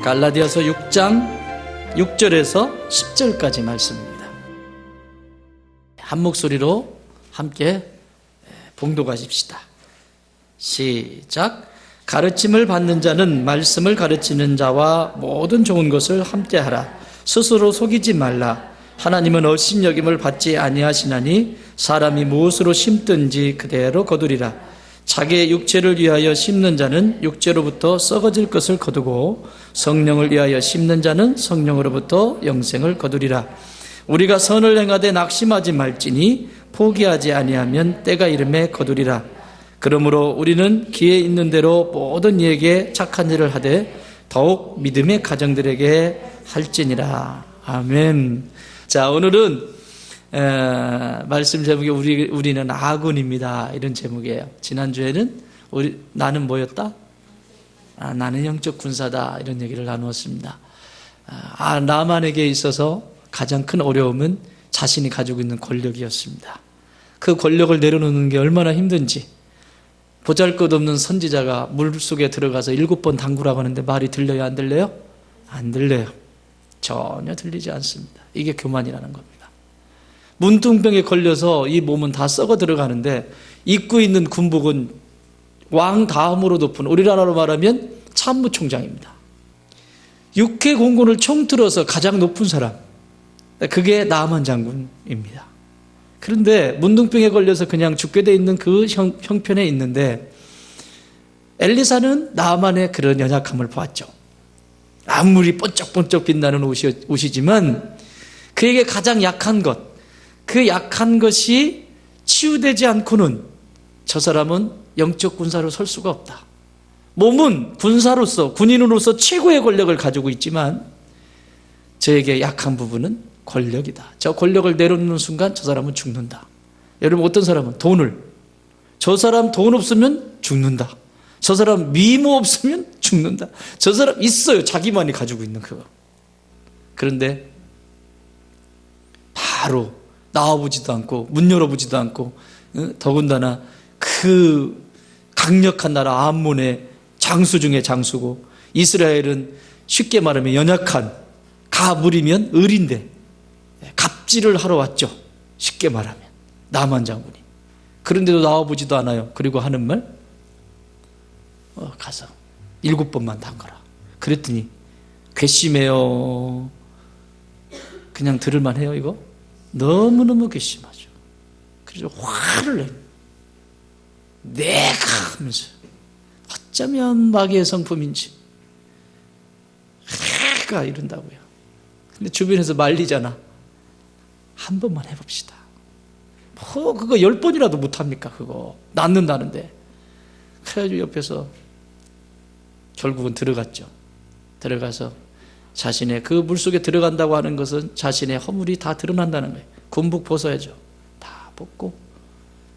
갈라디아서 6장 6절에서 10절까지 말씀입니다. 한 목소리로 함께 봉독하십시다. 시작. 가르침을 받는 자는 말씀을 가르치는 자와 모든 좋은 것을 함께하라. 스스로 속이지 말라. 하나님은 업신여김을 받지 아니하시나니 사람이 무엇으로 심든지 그대로 거두리라. 자기의 육체를 위하여 심는 자는 육체로부터 썩어질 것을 거두고 성령을 위하여 심는 자는 성령으로부터 영생을 거두리라. 우리가 선을 행하되 낙심하지 말지니 포기하지 아니하면 때가 이름에 거두리라. 그러므로 우리는 기회 있는 대로 모든 이에게 착한 일을 하되 더욱 믿음의 가정들에게 할지니라. 아멘. 자, 오늘은 말씀 제목이 우리는 아군입니다, 이런 제목이에요. 지난주에는 나는 뭐였다? 나는 영적 군사다, 이런 얘기를 나누었습니다. 나만에게 있어서 가장 큰 어려움은 자신이 가지고 있는 권력이었습니다. 그 권력을 내려놓는 게 얼마나 힘든지. 보잘것없는 선지자가 물속에 들어가서 7번 담그라고 하는데 말이 들려요, 안 들려요? 안 들려요. 전혀 들리지 않습니다. 이게 교만이라는 겁니다. 문둥병에 걸려서 이 몸은 다 썩어 들어가는데 입고 있는 군복은 왕 다음으로 높은, 우리나라로 말하면 참모총장입니다. 육해 공군을 총틀어서 가장 높은 사람, 그게 나만 장군입니다. 그런데 문둥병에 걸려서 그냥 죽게 돼 있는 그 형편에 있는데 엘리사는 나만의 그런 연약함을 보았죠. 아무리 번쩍번쩍 빛나는 옷이지만 그에게 가장 약한 것, 그 약한 것이 치유되지 않고는 저 사람은 영적 군사로 설 수가 없다. 몸은 군사로서, 군인으로서 최고의 권력을 가지고 있지만 저에게 약한 부분은 권력이다. 저 권력을 내려놓는 순간 저 사람은 죽는다. 여러분, 어떤 사람은 저 사람 돈 없으면 죽는다. 저 사람 미모 없으면 죽는다. 저 사람 있어요, 자기만이 가지고 있는 그거. 그런데 바로 나와보지도 않고 문 열어보지도 않고, 더군다나 그 강력한 나라 암몬의 장수 중에 장수고, 이스라엘은 쉽게 말하면 연약한, 가물이면 을인데 갑질을 하러 왔죠, 쉽게 말하면 나만 장군이. 그런데도 나와보지도 않아요. 그리고 하는 말, 가서 7번만 담가라. 그랬더니 괘씸해요. 그냥 들을만 해요, 이거? 너무너무 괘씸하죠. 그래서 화를 내요. 내가 하면서 어쩌면 마귀의 성품인지 내가 이런다고요. 근데 주변에서 말리잖아. 한 번만 해봅시다. 그거 10번이라도 못합니까? 그거 낫는다는데. 그래가지고 옆에서 결국은 들어갔죠. 들어가서 자신의 그 물속에 들어간다고 하는 것은 자신의 허물이 다 드러난다는 거예요. 군복 벗어야죠. 다 벗고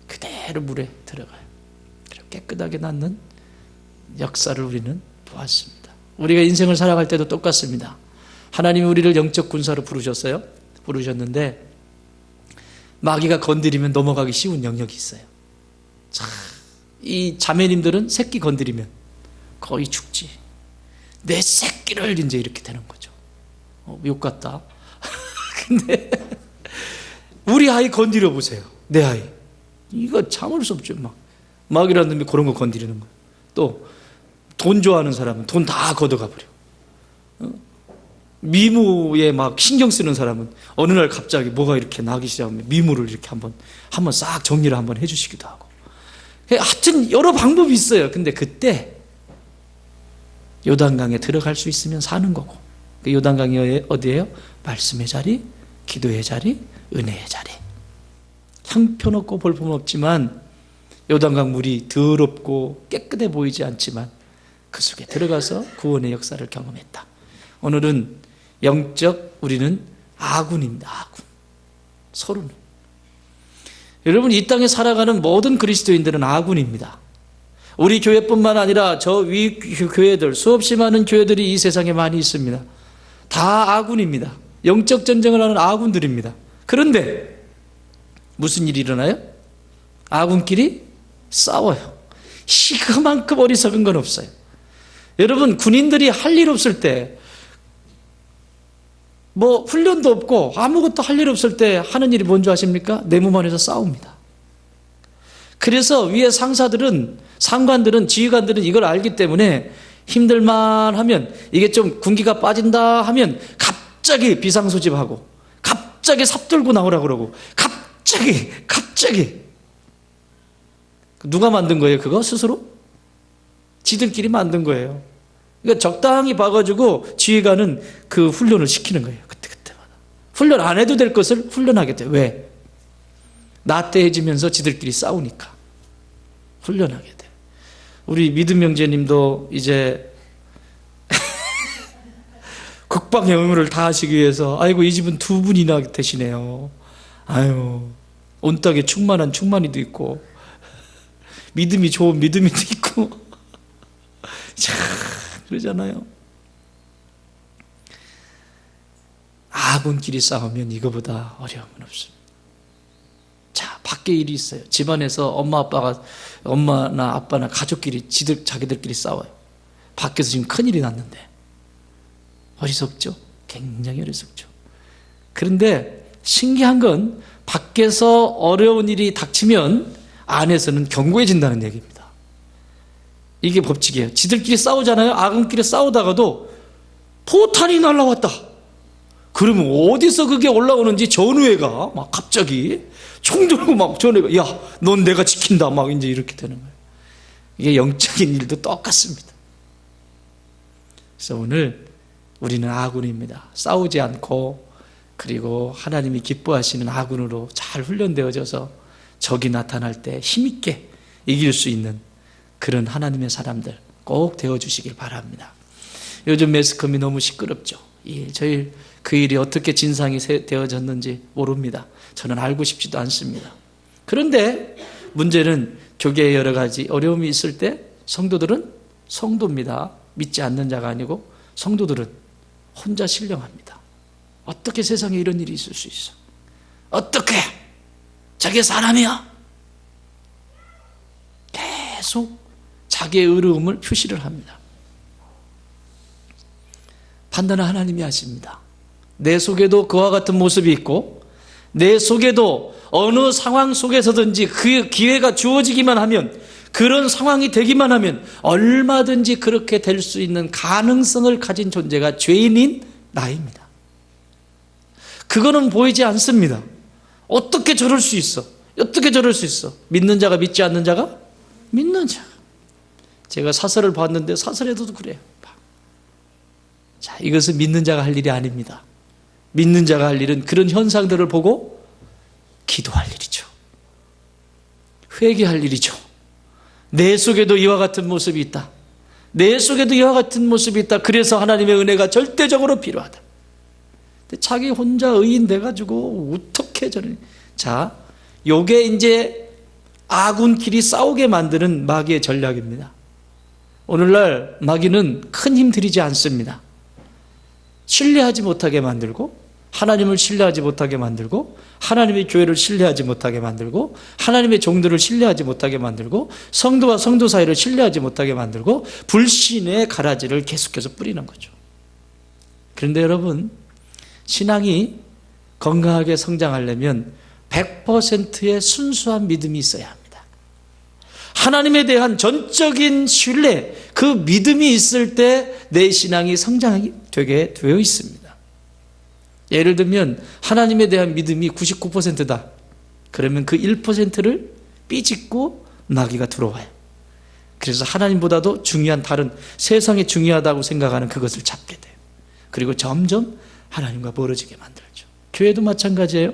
그대로 물에 들어가요. 깨끗하게 낫는 역사를 우리는 보았습니다. 우리가 인생을 살아갈 때도 똑같습니다. 하나님이 우리를 영적 군사로 부르셨어요. 부르셨는데 마귀가 건드리면 넘어가기 쉬운 영역이 있어요. 자, 이 자매님들은 새끼 건드리면 거의 죽지. 내 새끼를 이제 이렇게 되는 거죠. 욕 같다. 근데 우리 아이 건드려 보세요. 내 아이. 이거 참을 수 없죠. 마귀라는 놈이 그런 거 건드리는 거예요. 또 돈 좋아하는 사람은 돈 다 걷어가 버려. 미모에 막 신경 쓰는 사람은 어느 날 갑자기 뭐가 이렇게 나기 시작하면 미모를 이렇게 한번 싹 정리를 한번 해주시기도 하고. 하여튼 여러 방법이 있어요. 근데 그때 요단강에 들어갈 수 있으면 사는 거고, 그 요단강이 어디예요? 말씀의 자리, 기도의 자리, 은혜의 자리. 형편없고 볼품없지만 요단강 물이 더럽고 깨끗해 보이지 않지만 그 속에 들어가서 구원의 역사를 경험했다. 오늘은 영적 우리는 아군입니다. 아군. 서로는. 여러분, 이 땅에 살아가는 모든 그리스도인들은 아군입니다. 우리 교회뿐만 아니라 저 위 교회들, 수없이 많은 교회들이 이 세상에 많이 있습니다. 다 아군입니다. 영적 전쟁을 하는 아군들입니다. 그런데 무슨 일이 일어나요? 아군끼리 싸워요. 그만큼 어리석은 건 없어요. 여러분, 군인들이 할 일 없을 때 뭐 훈련도 없고 아무것도 할 일 없을 때 하는 일이 뭔지 아십니까? 내 몸 안에서 싸웁니다. 그래서 위에 상관들은, 지휘관들은 이걸 알기 때문에 힘들만 하면, 이게 좀 군기가 빠진다 하면 갑자기 비상소집하고 갑자기 삽 들고 나오라고 그러고 갑자기 누가 만든 거예요? 그거 스스로? 지들끼리 만든 거예요. 그러니까 적당히 봐가지고 지휘관은 그 훈련을 시키는 거예요. 그때마다. 훈련 안 해도 될 것을 훈련하게 돼요. 왜? 나태해지면서 지들끼리 싸우니까 훈련하게 돼. 우리 믿음 형제님도 이제 국방의 의무를 다하시기 위해서, 아이고 이 집은 두 분이나 되시네요. 아유, 온 땅에 충만한 충만이도 있고 믿음이 좋은 믿음이도 있고 참 그러잖아요. 아군끼리 싸우면 이거보다 어려움은 없습니다. 자, 밖에 일이 있어요. 집안에서 엄마나 아빠나 가족끼리 자기들끼리 싸워요. 밖에서 지금 큰일이 났는데 어리석죠? 굉장히 어리석죠. 그런데 신기한 건 밖에서 어려운 일이 닥치면 안에서는 견고해진다는 얘기입니다. 이게 법칙이에요. 지들끼리 싸우잖아요. 아군끼리 싸우다가도 포탄이 날라왔다. 그러면 어디서 그게 올라오는지 전우회가 막 갑자기 총 들고 막 전우회가, 야, 넌 내가 지킨다. 막 이제 이렇게 되는 거예요. 이게 영적인 일도 똑같습니다. 그래서 오늘 우리는 아군입니다. 싸우지 않고, 그리고 하나님이 기뻐하시는 아군으로 잘 훈련되어져서 적이 나타날 때 힘있게 이길 수 있는 그런 하나님의 사람들 꼭 되어주시길 바랍니다. 요즘 매스컴이 너무 시끄럽죠. 그 일이 어떻게 진상이 되어졌는지 모릅니다. 저는 알고 싶지도 않습니다. 그런데 문제는 교계에 여러 가지 어려움이 있을 때 성도들은 성도입니다. 믿지 않는 자가 아니고 성도들은 혼자 신령합니다. 어떻게 세상에 이런 일이 있을 수 있어? 어떻게? 자기 사람이야. 계속 자기의 의로움을 표시를 합니다. 판단은 하나님이 하십니다. 내 속에도 그와 같은 모습이 있고, 내 속에도 어느 상황 속에서든지 그 기회가 주어지기만 하면, 그런 상황이 되기만 하면 얼마든지 그렇게 될 수 있는 가능성을 가진 존재가 죄인인 나입니다. 그거는 보이지 않습니다. 어떻게 저럴 수 있어? 어떻게 저럴 수 있어? 믿는 자가 믿지 않는 자가? 믿는 자. 제가 사설을 봤는데 사설에도 그래요. 자, 이것은 믿는 자가 할 일이 아닙니다. 믿는 자가 할 일은 그런 현상들을 보고 기도할 일이죠. 회개할 일이죠. 내 속에도 이와 같은 모습이 있다. 내 속에도 이와 같은 모습이 있다. 그래서 하나님의 은혜가 절대적으로 필요하다. 근데 자기 혼자 의인 돼가지고 어떻게 저런. 자, 요게 이제 아군끼리 싸우게 만드는 마귀의 전략입니다. 오늘날 마귀는 큰 힘 들이지 않습니다. 신뢰하지 못하게 만들고, 하나님을 신뢰하지 못하게 만들고, 하나님의 교회를 신뢰하지 못하게 만들고, 하나님의 종들을 신뢰하지 못하게 만들고, 성도와 성도 사이를 신뢰하지 못하게 만들고, 불신의 가라지를 계속해서 뿌리는 거죠. 그런데 여러분, 신앙이 건강하게 성장하려면 100%의 순수한 믿음이 있어야 합니다. 하나님에 대한 전적인 신뢰, 그 믿음이 있을 때 내 신앙이 성장하게 되게 되어 있습니다. 예를 들면 하나님에 대한 믿음이 99%다. 그러면 그 1%를 삐짓고 마귀가 들어와요. 그래서 하나님보다도 중요한 다른 세상에 중요하다고 생각하는 그것을 잡게 돼요. 그리고 점점 하나님과 멀어지게 만들죠. 교회도 마찬가지예요.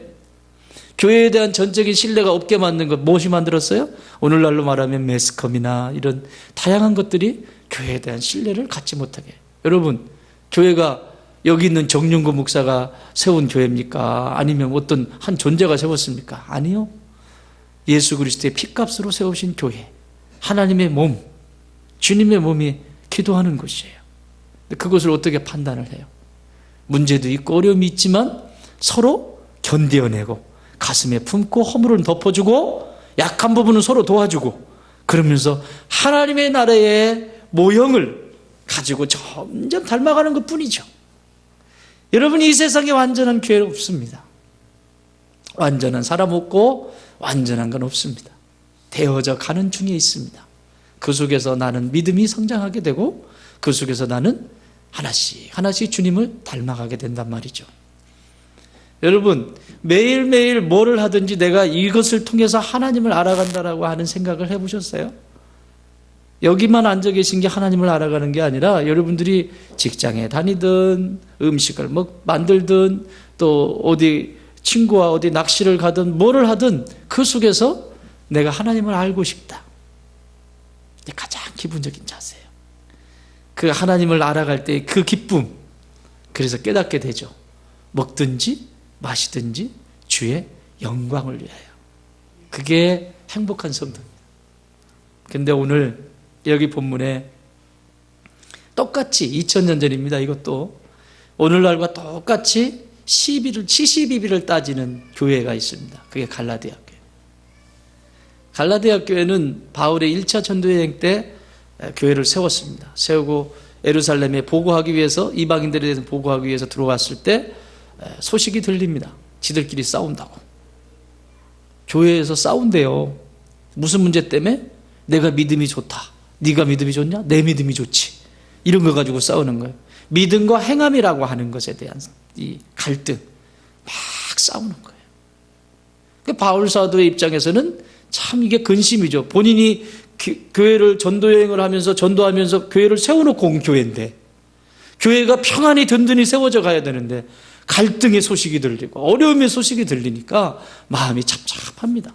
교회에 대한 전적인 신뢰가 없게 만든 것 무엇이 만들었어요? 오늘날로 말하면 매스컴이나 이런 다양한 것들이 교회에 대한 신뢰를 갖지 못하게 해요. 여러분, 교회가 여기 있는 정윤구 목사가 세운 교회입니까? 아니면 어떤 한 존재가 세웠습니까? 아니요. 예수 그리스도의 피값으로 세우신 교회, 하나님의 몸, 주님의 몸이 기도하는 곳이에요. 그것을 어떻게 판단을 해요? 문제도 있고 어려움이 있지만 서로 견뎌내고 가슴에 품고 허물은 덮어주고 약한 부분은 서로 도와주고, 그러면서 하나님의 나라의 모형을 가지고 점점 닮아가는 것 뿐이죠. 여러분, 이 세상에 완전한 교회 없습니다. 완전한 사람 없고 완전한 건 없습니다. 되어져 가는 중에 있습니다. 그 속에서 나는 믿음이 성장하게 되고 그 속에서 나는 하나씩 주님을 닮아가게 된단 말이죠. 여러분, 매일매일 뭐를 하든지 내가 이것을 통해서 하나님을 알아간다라고 하는 생각을 해보셨어요? 여기만 앉아 계신 게 하나님을 알아가는 게 아니라 여러분들이 직장에 다니든 음식을 만들든 또 어디 친구와 어디 낚시를 가든 뭐를 하든 그 속에서 내가 하나님을 알고 싶다. 이게 가장 기본적인 자세예요. 그 하나님을 알아갈 때 그 기쁨, 그래서 깨닫게 되죠. 먹든지 마시든지 주의 영광을 위하여. 그게 행복한 성도입니다. 근데 오늘 여기 본문에 똑같이 2000년 전입니다. 이것도 오늘날과 똑같이 72비를 따지는 교회가 있습니다. 그게 갈라디아 교회. 갈라디아 교회는 바울의 1차 전도여행 때 교회를 세웠습니다. 세우고 예루살렘에 보고하기 위해서, 이방인들에 대해서 보고하기 위해서 들어왔을 때 소식이 들립니다. 지들끼리 싸운다고. 교회에서 싸운대요. 무슨 문제 때문에? 내가 믿음이 좋다. 네가 믿음이 좋냐? 내 믿음이 좋지. 이런 거 가지고 싸우는 거예요. 믿음과 행함이라고 하는 것에 대한 이 갈등, 막 싸우는 거예요. 바울 사도의 입장에서는 참 이게 근심이죠. 본인이 교회를 전도여행을 하면서 전도하면서 교회를 세워놓고 온 교회인데, 교회가 평안히 든든히 세워져 가야 되는데 갈등의 소식이 들리고 어려움의 소식이 들리니까 마음이 찹찹합니다.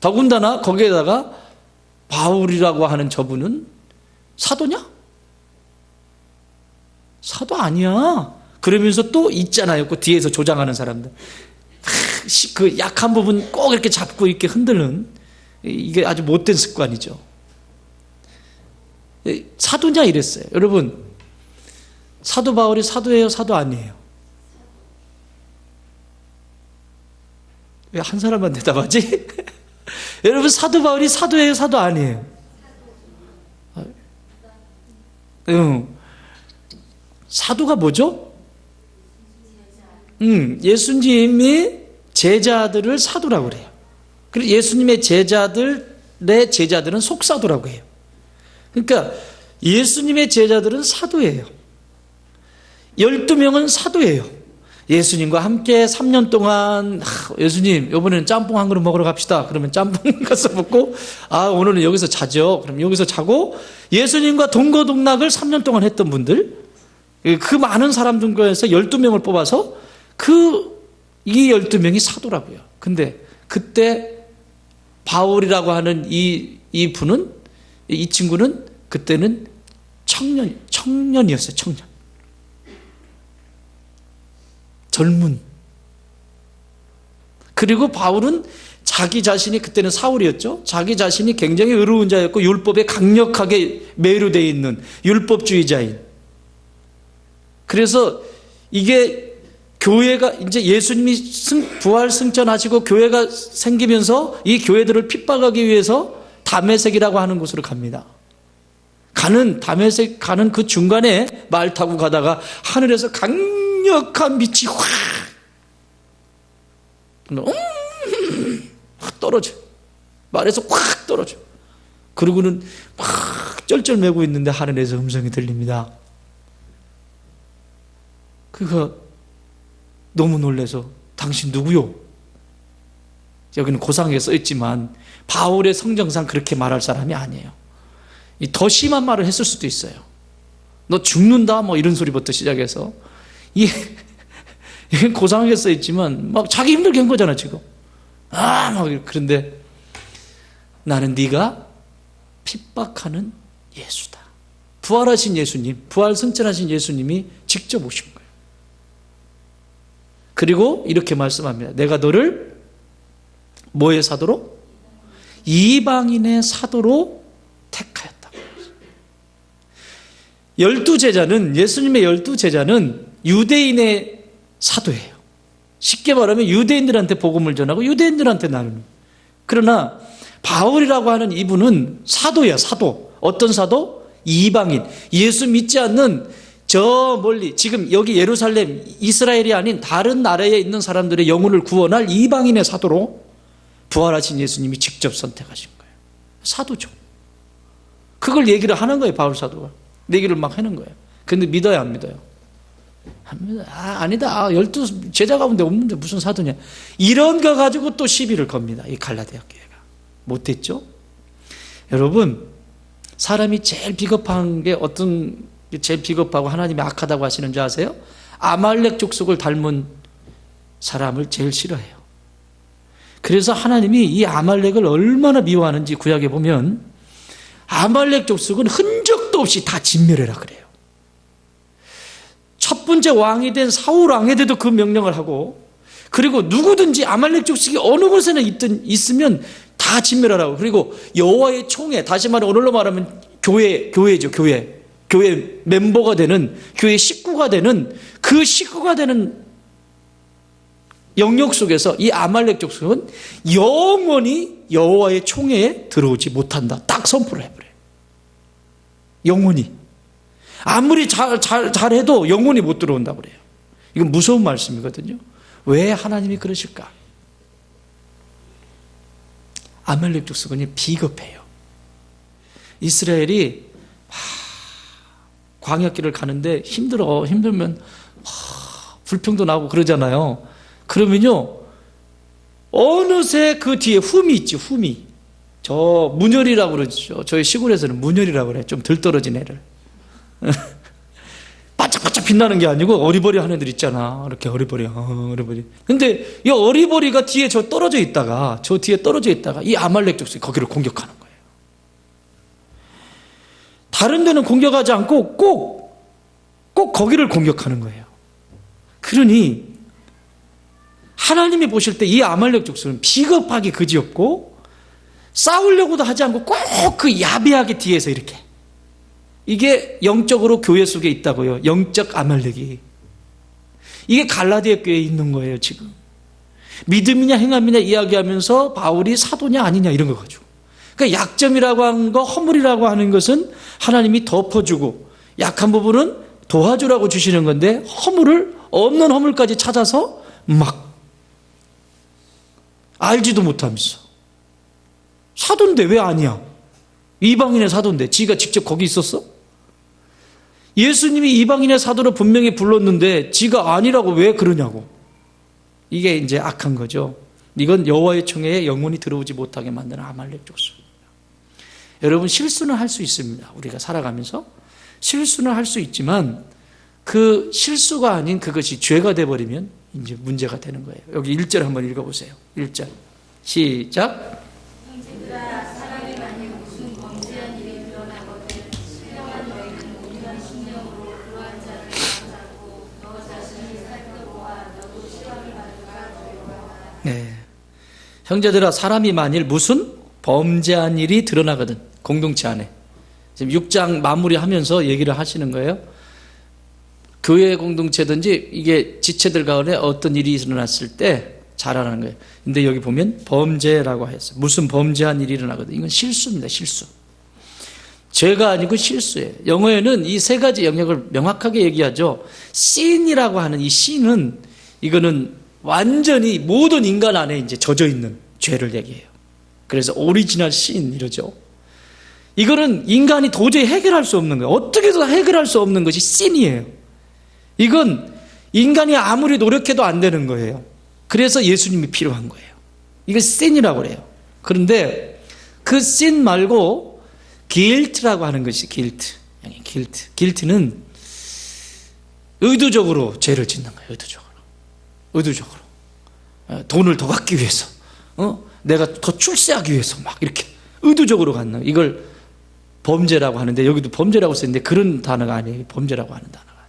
더군다나 거기에다가 바울이라고 하는 저분은 사도냐? 사도 아니야. 그러면서 또 있잖아요. 그 뒤에서 조장하는 사람들. 그 약한 부분 꼭 이렇게 잡고 이렇게 흔드는, 이게 아주 못된 습관이죠. 사도냐 이랬어요. 여러분, 사도 바울이 사도예요? 사도 아니에요? 왜 한 사람만 대답하지? 여러분, 사도 바울이 사도예요? 사도 아니에요? 사도가 뭐죠? 예수님이 제자들을 사도라고 그래요. 그리고 예수님의 제자들은 속사도라고 해요. 그러니까 예수님의 제자들은 사도예요. 12명은 사도예요. 예수님과 함께 3년 동안 예수님 이번에는 짬뽕 한 그릇 먹으러 갑시다. 그러면 짬뽕 가서 먹고, 오늘은 여기서 자죠. 그럼 여기서 자고, 예수님과 동거동락을 3년 동안 했던 분들, 그 많은 사람들 중에서 12명을 뽑아서 이 12명이 사도라고요. 근데 그때 바울이라고 하는 이 분은, 이 친구는 그때는 청년이었어요. 청년. 젊은. 그리고 바울은 자기 자신이, 그때는 사울이었죠. 자기 자신이 굉장히 의로운 자였고 율법에 강력하게 매료되어 있는 율법주의자인. 그래서 이게 교회가 이제 예수님이 부활 승천하시고 교회가 생기면서 이 교회들을 핍박하기 위해서 다메섹이라고 하는 곳으로 갑니다. 다메섹 가는 그 중간에 말 타고 가다가 하늘에서 강력한 빛이 확 떨어져. 말에서 확 떨어져. 그러고는 막 쩔쩔매고 있는데 하늘에서 음성이 들립니다. 그가 너무 놀라서 당신 누구요? 여기는 고상하게 써있지만 바울의 성정상 그렇게 말할 사람이 아니에요. 더 심한 말을 했을 수도 있어요. 너 죽는다 뭐 이런 소리부터 시작해서, 이게 고상하게 써있지만 막 자기 힘들게 한 거잖아 지금. 그런데 나는 네가 핍박하는 예수다. 부활하신 예수님, 부활 승천하신 예수님이 직접 오신 거예요. 그리고 이렇게 말씀합니다. 내가 너를 뭐의 사도로? 이방인의 사도로 택하였다. 12제자는, 예수님의 12제자는 유대인의 사도예요. 쉽게 말하면 유대인들한테 복음을 전하고 유대인들한테 나누는. 그러나 바울이라고 하는 이분은 사도야, 사도. 어떤 사도? 이방인. 예수 믿지 않는 저 멀리 지금 여기 예루살렘 이스라엘이 아닌 다른 나라에 있는 사람들의 영혼을 구원할 이방인의 사도로 부활하신 예수님이 직접 선택하신 거예요. 사도죠. 그걸 얘기를 하는 거예요. 바울 사도가 얘기를 막 하는 거예요. 근데 믿어요 안 믿어요? 합니다. 아니다. 12 제자 가운데 없는데 무슨 사도냐. 이런 거 가지고 또 시비를 겁니다. 이 갈라디아 교회가. 못했죠? 여러분, 사람이 제일 비겁한 게 어떤 게 제일 비겁하고 하나님이 악하다고 하시는 줄 아세요? 아말렉 족속을 닮은 사람을 제일 싫어해요. 그래서 하나님이 이 아말렉을 얼마나 미워하는지 구약에 보면 아말렉 족속은 흔적도 없이 다 진멸해라 그래요. 첫 번째 왕이 된 사울 왕에게도 그 명령을 하고, 그리고 누구든지 아말렉 족속이 어느 곳에나 있으면 다 진멸하라고. 그리고 여호와의 총회, 다시 말해 오늘로 말하면 교회죠. 교회 멤버가 되는, 교회 식구가 되는, 그 식구가 되는 영역 속에서 이 아말렉 족속은 영원히 여호와의 총회에 들어오지 못한다. 딱 선포를 해버려요. 영원히. 아무리 잘해도 영원히 못 들어온다고 그래요. 이건 무서운 말씀이거든요. 왜 하나님이 그러실까? 아말렉 족속은 비겁해요. 이스라엘이 광야길을 가는데 힘들면 불평도 나고 그러잖아요. 그러면요, 어느새 그 뒤에 흠이 있지, 흠이. 저 문열이라고 그러죠. 저희 시골에서는 문열이라고 그래요. 좀 덜 떨어진 애를. 반짝반짝 빛나는 게 아니고 어리버리 하는 애들 있잖아. 이렇게 어리버리. 근데 이 어리버리가 뒤에 저 뒤에 떨어져 있다가 이 아말렉 족속이 거기를 공격하는 거예요. 다른 데는 공격하지 않고 꼭 거기를 공격하는 거예요. 그러니 하나님이 보실 때 이 아말렉 족속은 비겁하게 그지없고 싸우려고도 하지 않고 꼭 그 야비하게 뒤에서 이렇게. 이게 영적으로 교회 속에 있다고요. 영적 아말렉이. 이게 갈라디아 교회에 있는 거예요, 지금. 믿음이냐 행함이냐 이야기하면서 바울이 사도냐 아니냐 이런 거 가지고. 그러니까 약점이라고 하는 거, 허물이라고 하는 것은 하나님이 덮어주고 약한 부분은 도와주라고 주시는 건데 없는 허물까지 찾아서 막 알지도 못하면서 사도인데 왜 아니야? 이방인의 사도인데 지가 직접 거기 있었어? 예수님이 이방인의 사도로 분명히 불렀는데 지가 아니라고 왜 그러냐고. 이게 이제 악한 거죠. 이건 여호와의 총회에 영원히 들어오지 못하게 만드는 아말렉 족속입니다. 여러분, 실수는 할 수 있습니다. 우리가 살아가면서 실수는 할 수 있지만 그 실수가 아닌 그것이 죄가 돼버리면 이제 문제가 되는 거예요. 여기 1절 한번 읽어보세요. 1절 시작. 네. 형제들아, 사람이 만일 무슨 범죄한 일이 드러나거든, 공동체 안에. 지금 6장 마무리하면서 얘기를 하시는 거예요. 교회 공동체든지 이게 지체들 가운데 어떤 일이 일어났을 때 잘하는 거예요. 근데 여기 보면 범죄라고 했어요. 무슨 범죄한 일이 일어나거든. 이건 실수입니다. 실수. 죄가 아니고 실수예요. 영어에는 이 세 가지 영역을 명확하게 얘기하죠. sin이라고 하는 이 sin은, 이거는 완전히 모든 인간 안에 이제 젖어 있는 죄를 얘기해요. 그래서 오리지널 sin 이러죠. 이거는 인간이 도저히 해결할 수 없는 거예요. 어떻게도 해결할 수 없는 것이 sin이에요. 이건 인간이 아무리 노력해도 안 되는 거예요. 그래서 예수님이 필요한 거예요. 이걸 sin이라고 그래요. 그런데 그 sin 말고 guilt라고 하는 것이 guilt는 의도적으로 죄를 짓는 거예요. 의도적으로 돈을 더 받기 위해서, 내가 더 출세하기 위해서 막 이렇게 의도적으로 갖는, 이걸 범죄라고 하는데, 여기도 범죄라고 썼는데 그런 단어가 아니에요. 범죄라고 하는 단어가.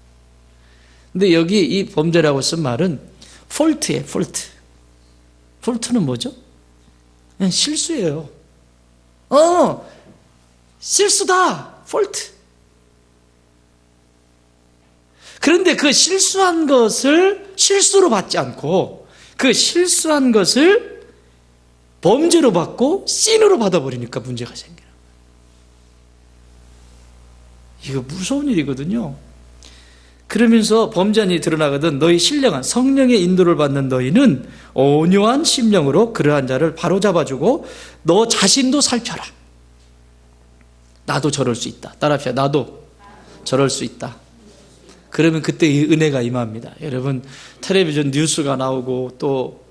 근데 여기 이 범죄라고 쓴 말은 fault예요. fault는 뭐죠? 그냥 실수예요. 실수다. fault. 그런데 그 실수한 것을 실수로 받지 않고 그 실수한 것을 범죄로 받고 sin으로 받아버리니까 문제가 생겨요. 이거 무서운 일이거든요. 그러면서 범죄한이 드러나거든 너희 신령한 성령의 인도를 받는 너희는 온유한 심령으로 그러한 자를 바로잡아주고 너 자신도 살펴라. 나도 저럴 수 있다. 따라합시다. 나도 저럴 수 있다. 그러면 그때 이 은혜가 임합니다. 여러분, 텔레비전 뉴스가 나오고 또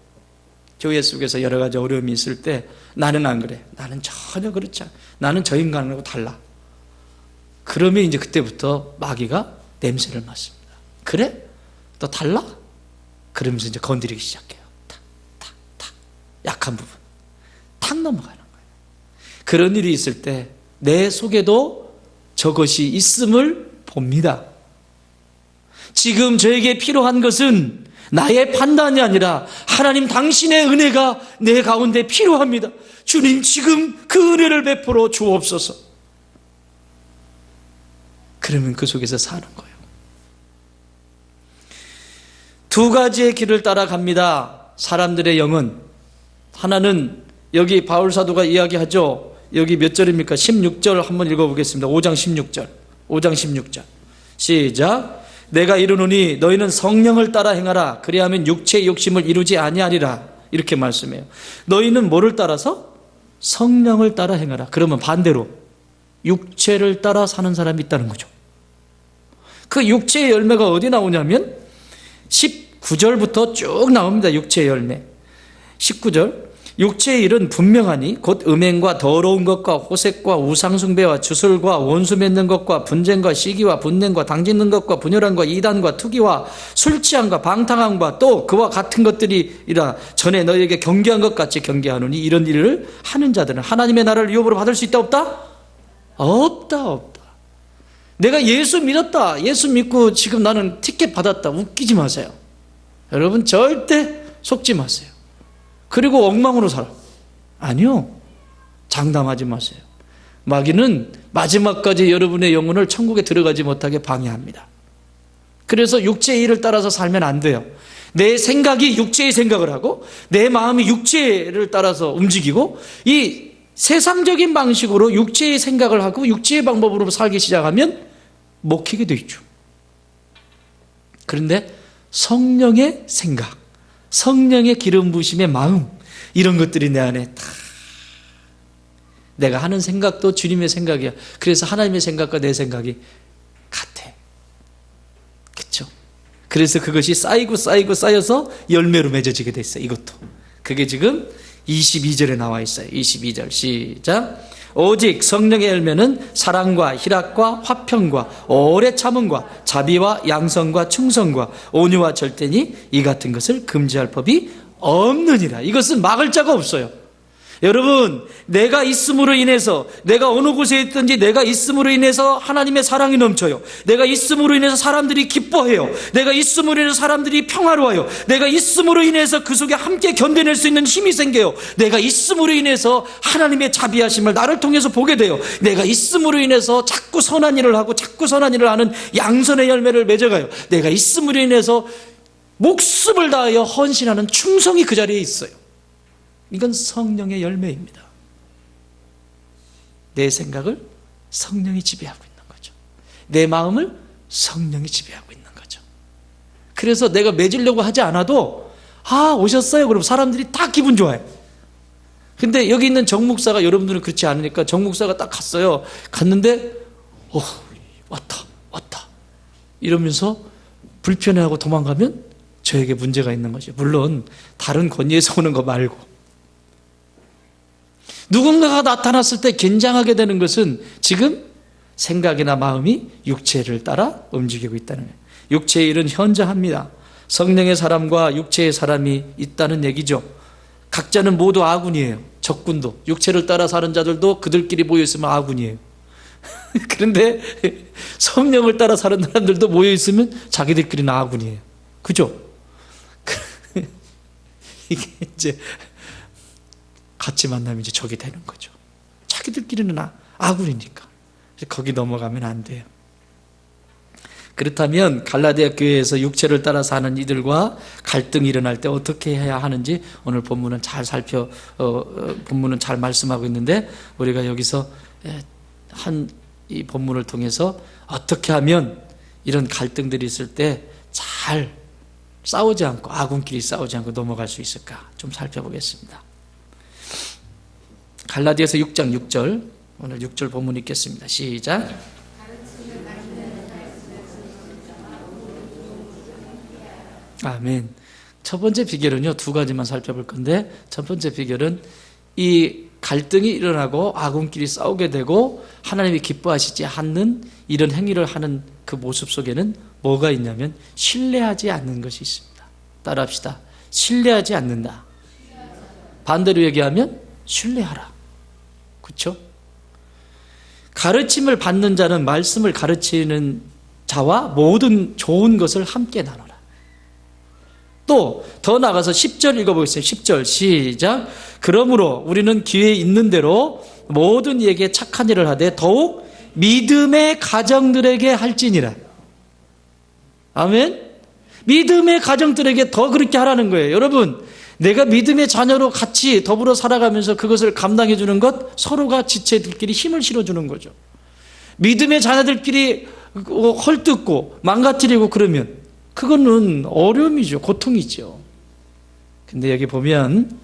교회 속에서 여러 가지 어려움이 있을 때 나는 안 그래. 나는 전혀 그렇지 않아. 나는 저 인간하고 달라. 그러면 이제 그때부터 마귀가 냄새를 맡습니다. 그래? 너 달라? 그러면서 이제 건드리기 시작해요. 탁, 탁, 탁. 약한 부분. 탁 넘어가는 거예요. 그런 일이 있을 때 내 속에도 저것이 있음을 봅니다. 지금 저에게 필요한 것은 나의 판단이 아니라 하나님 당신의 은혜가 내 가운데 필요합니다. 주님 지금 그 은혜를 베풀어 주옵소서. 그러면 그 속에서 사는 거예요. 두 가지의 길을 따라갑니다. 사람들의 영은. 하나는 여기 바울 사도가 이야기하죠. 여기 몇 절입니까? 16절 한번 읽어보겠습니다. 5장 16절. 5장 16절. 시작. 내가 이르노니 너희는 성령을 따라 행하라. 그리하면 육체의 욕심을 이루지 아니하리라. 이렇게 말씀해요. 너희는 뭐를 따라서? 성령을 따라 행하라. 그러면 반대로 육체를 따라 사는 사람이 있다는 거죠. 그 육체의 열매가 어디 나오냐면 19절부터 쭉 나옵니다. 육체의 열매. 19절. 육체의 일은 분명하니 곧 음행과 더러운 것과 호색과 우상숭배와 주술과 원수 맺는 것과 분쟁과 시기와 분냄과 당짓는 것과 분열함과 이단과 투기와 술취함과 방탕함과 또 그와 같은 것들이라 전에 너희에게 경계한 것 같이 경계하노니 이런 일을 하는 자들은 하나님의 나라를 유업으로 받을 수 있다 없다? 없다. 내가 예수 믿었다. 예수 믿고 지금 나는 티켓 받았다. 웃기지 마세요. 여러분 절대 속지 마세요. 그리고 엉망으로 살아. 아니요. 장담하지 마세요. 마귀는 마지막까지 여러분의 영혼을 천국에 들어가지 못하게 방해합니다. 그래서 육체의 일을 따라서 살면 안 돼요. 내 생각이 육체의 생각을 하고 내 마음이 육체를 따라서 움직이고 이 세상적인 방식으로 육체의 생각을 하고 육체의 방법으로 살기 시작하면 먹히게 돼 있죠. 그런데 성령의 생각, 성령의 기름 부으심의 마음, 이런 것들이 내 안에 다 내가 하는 생각도 주님의 생각이야. 그래서 하나님의 생각과 내 생각이 같아. 그렇죠? 그래서 그것이 쌓여서 열매로 맺어지게 됐어요. 이것도. 그게 지금 22절에 나와 있어요. 22절 시작. 오직 성령의 열매는 사랑과 희락과 화평과 오래 참음과 자비와 양성과 충성과 온유와 절대니 이 같은 것을 금지할 법이 없느니라. 이것은 막을 자가 없어요. 여러분, 내가 있음으로 인해서, 내가 어느 곳에 있든지 내가 있음으로 인해서 하나님의 사랑이 넘쳐요. 내가 있음으로 인해서 사람들이 기뻐해요. 내가 있음으로 인해서 사람들이 평화로워요. 내가 있음으로 인해서 그 속에 함께 견뎌낼 수 있는 힘이 생겨요. 내가 있음으로 인해서 하나님의 자비하심을 나를 통해서 보게 돼요. 내가 있음으로 인해서 자꾸 선한 일을 하고 자꾸 선한 일을 하는 양선의 열매를 맺어가요. 내가 있음으로 인해서 목숨을 다하여 헌신하는 충성이 그 자리에 있어요. 이건 성령의 열매입니다. 내 생각을 성령이 지배하고 있는 거죠. 내 마음을 성령이 지배하고 있는 거죠. 그래서 내가 맺으려고 하지 않아도 오셨어요. 그럼 사람들이 다 기분 좋아요. 근데 여기 있는 정 목사가 여러분들은 그렇지 않으니까 정 목사가 딱 갔어요. 갔는데 왔다 이러면서 불편해하고 도망가면 저에게 문제가 있는 거죠. 물론 다른 권위에서 오는 거 말고. 누군가가 나타났을 때 긴장하게 되는 것은 지금 생각이나 마음이 육체를 따라 움직이고 있다는 거예요. 육체의 일은 현저합니다. 성령의 사람과 육체의 사람이 있다는 얘기죠. 각자는 모두 아군이에요. 적군도. 육체를 따라 사는 자들도 그들끼리 모여있으면 아군이에요. 그런데 성령을 따라 사는 사람들도 모여있으면 자기들끼리는 아군이에요. 그죠? 이게 이제 같이 만나면 이제 적이 되는 거죠. 자기들끼리는 아군이니까. 거기 넘어가면 안 돼요. 그렇다면 갈라디아 교회에서 육체를 따라 사는 이들과 갈등이 일어날 때 어떻게 해야 하는지 오늘 본문은 본문은 잘 말씀하고 있는데 우리가 여기서 이 본문을 통해서 어떻게 하면 이런 갈등들이 있을 때 잘 싸우지 않고 아군끼리 싸우지 않고 넘어갈 수 있을까 좀 살펴보겠습니다. 갈라디아서 6장 6절 오늘 6절 본문 읽겠습니다. 시작. 아멘. 첫 번째 비결은요, 두 가지만 살펴볼 건데, 첫 번째 비결은 이 갈등이 일어나고 아군끼리 싸우게 되고 하나님이 기뻐하시지 않는 이런 행위를 하는 그 모습 속에는 뭐가 있냐면 신뢰하지 않는 것이 있습니다. 따라합시다. 신뢰하지 않는다. 반대로 얘기하면 신뢰하라. 그렇죠? 가르침을 받는 자는 말씀을 가르치는 자와 모든 좋은 것을 함께 나눠라. 또 더 나가서 10절 읽어보겠습니다. 10절 시작. 그러므로 우리는 기회 있는 대로 모든 이에게 착한 일을 하되 더욱 믿음의 가정들에게 할지니라. 아멘. 믿음의 가정들에게 더 그렇게 하라는 거예요. 여러분, 내가 믿음의 자녀로 같이 더불어 살아가면서 그것을 감당해 주는 것, 서로가 지체들끼리 힘을 실어주는 거죠. 믿음의 자녀들끼리 헐뜯고 망가뜨리고 그러면 그거는 어려움이죠. 고통이죠. 근데 여기 보면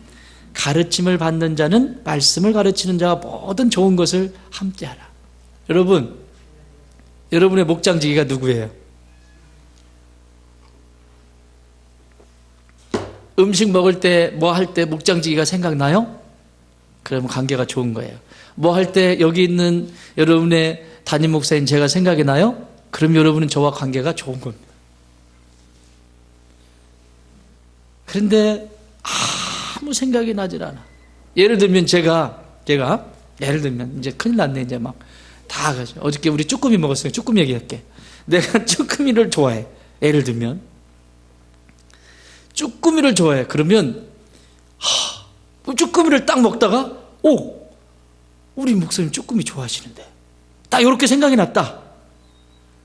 가르침을 받는 자는 말씀을 가르치는 자와 모든 좋은 것을 함께하라. 여러분, 여러분의 목장지기가 누구예요? 음식 먹을 때 뭐 할 때 목장지기가 생각나요? 그러면 관계가 좋은 거예요. 뭐 할 때 여기 있는 여러분의 담임 목사인 제가 생각이 나요? 그럼 여러분은 저와 관계가 좋은 겁니다. 그런데 아무 생각이 나질 않아. 예를 들면 제가 예를 들면 이제 큰일 났네. 이제 막 다 가죠. 어저께 우리 쭈꾸미 먹었어요. 쭈꾸미 얘기할게. 내가 쭈꾸미를 좋아해. 예를 들면 쭈꾸미를 좋아해. 그러면 쭈꾸미를 딱 먹다가 우리 목사님 쭈꾸미 좋아하시는데 딱 이렇게 생각이 났다.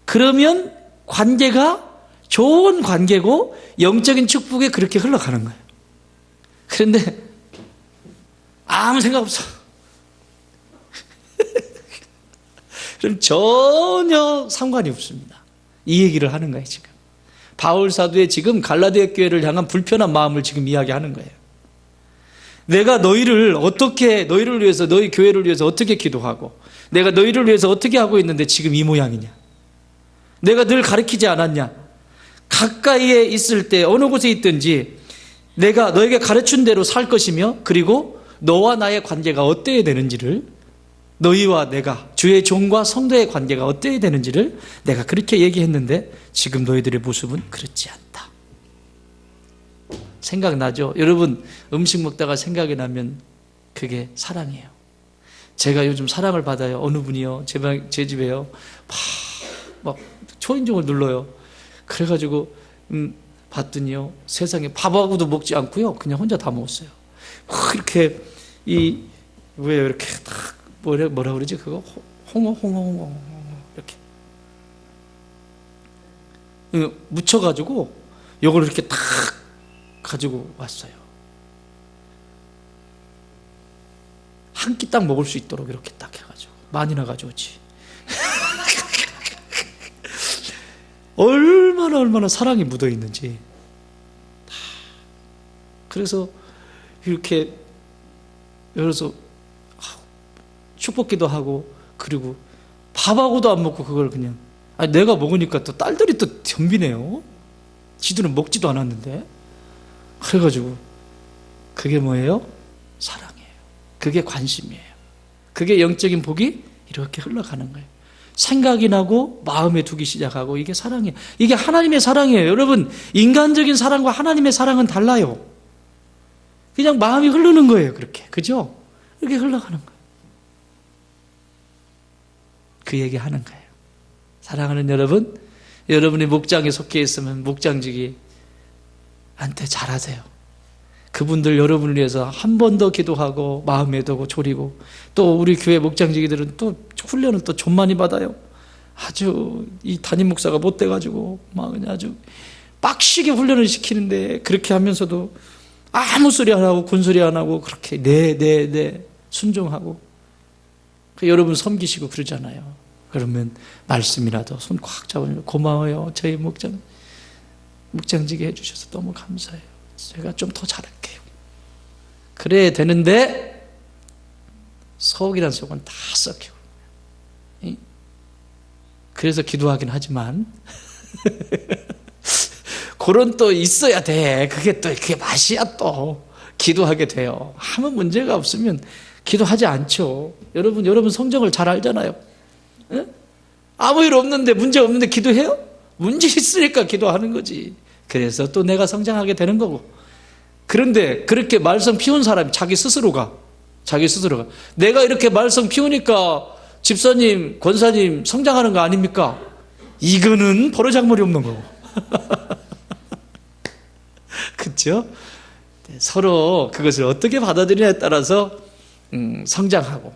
그러면 관계가 좋은 관계고 영적인 축복에 그렇게 흘러가는 거예요. 그런데 아무 생각 없어. 그럼 전혀 상관이 없습니다. 이 얘기를 하는 거예요. 지금 바울 사도의 지금 갈라디아 교회를 향한 불편한 마음을 지금 이야기하는 거예요. 내가 너희를 위해서, 너희 교회를 위해서 어떻게 기도하고 내가 너희를 위해서 어떻게 하고 있는데 지금 이 모양이냐. 내가 늘 가르치지 않았냐. 가까이에 있을 때 어느 곳에 있든지 내가 너에게 가르친 대로 살 것이며 그리고 너와 나의 관계가 어때야 되는지를, 너희와 내가 주의 종과 성도의 관계가 어때야 되는지를 내가 그렇게 얘기했는데 지금 너희들의 모습은 그렇지 않다. 생각나죠? 여러분, 음식 먹다가 생각이 나면 그게 사랑이에요. 제가 요즘 사랑을 받아요. 어느 분이요, 제 집에요, 막 초인종을 눌러요. 그래가지고 봤더니요, 세상에 밥하고도 먹지 않고요, 그냥 혼자 다 먹었어요. 이렇게 왜 이렇게 딱 뭐라 그러지? 그거 홍어 이렇게 묻혀가지고 요걸 이렇게 딱 가지고 왔어요. 한 끼 딱 먹을 수 있도록 이렇게 딱 해가지고 많이나 가져오지. 얼마나 사랑이 묻어 있는지. 그래서 이렇게 열어서 축복기도 하고, 그리고 밥하고도 안 먹고 그걸 그냥, 내가 먹으니까 또 딸들이 또 덤비네요. 지들은 먹지도 않았는데. 그래가지고 그게 뭐예요? 사랑이에요. 그게 관심이에요. 그게 영적인 복이 이렇게 흘러가는 거예요. 생각이 나고 마음에 두기 시작하고, 이게 사랑이에요. 이게 하나님의 사랑이에요. 여러분, 인간적인 사랑과 하나님의 사랑은 달라요. 그냥 마음이 흐르는 거예요. 그렇게, 그죠? 이렇게 흘러가는 거예요. 그 얘기 하는 거예요. 사랑하는 여러분, 여러분이 목장에 속해 있으면 목장직이한테 잘하세요. 그분들 여러분을 위해서 한 번 더 기도하고 마음에 두고 조리고, 또 우리 교회 목장직이들은 또 훈련은 또 좀 많이 받아요. 아주 이 담임 목사가 못 돼가지고 막 그냥 아주 빡시게 훈련을 시키는데, 그렇게 하면서도 아무 소리 안 하고 군소리 안 하고 그렇게 네 순종하고, 여러분 섬기시고 그러잖아요. 그러면 말씀이라도 손 꽉 잡으면 고마워요. 저희 묵장지게 해주셔서 너무 감사해요. 제가 좀 더 잘할게요. 그래야 되는데 속이란 속은 다 썩혀. 그래서 기도하긴 하지만 그런 또 있어야 돼. 그게 맛이야 또. 기도하게 돼요. 아무 문제가 없으면 기도하지 않죠. 여러분 성경을 잘 알잖아요. 에? 아무 일 없는데, 문제 없는데 기도해요? 문제 있으니까 기도하는 거지. 그래서 또 내가 성장하게 되는 거고. 그런데 그렇게 말썽 피운 사람이 자기 스스로가 내가 이렇게 말썽 피우니까 집사님, 권사님 성장하는 거 아닙니까? 이거는 버르장머리 없는 거고. 그렇죠? 서로 그것을 어떻게 받아들이냐에 따라서 성장하고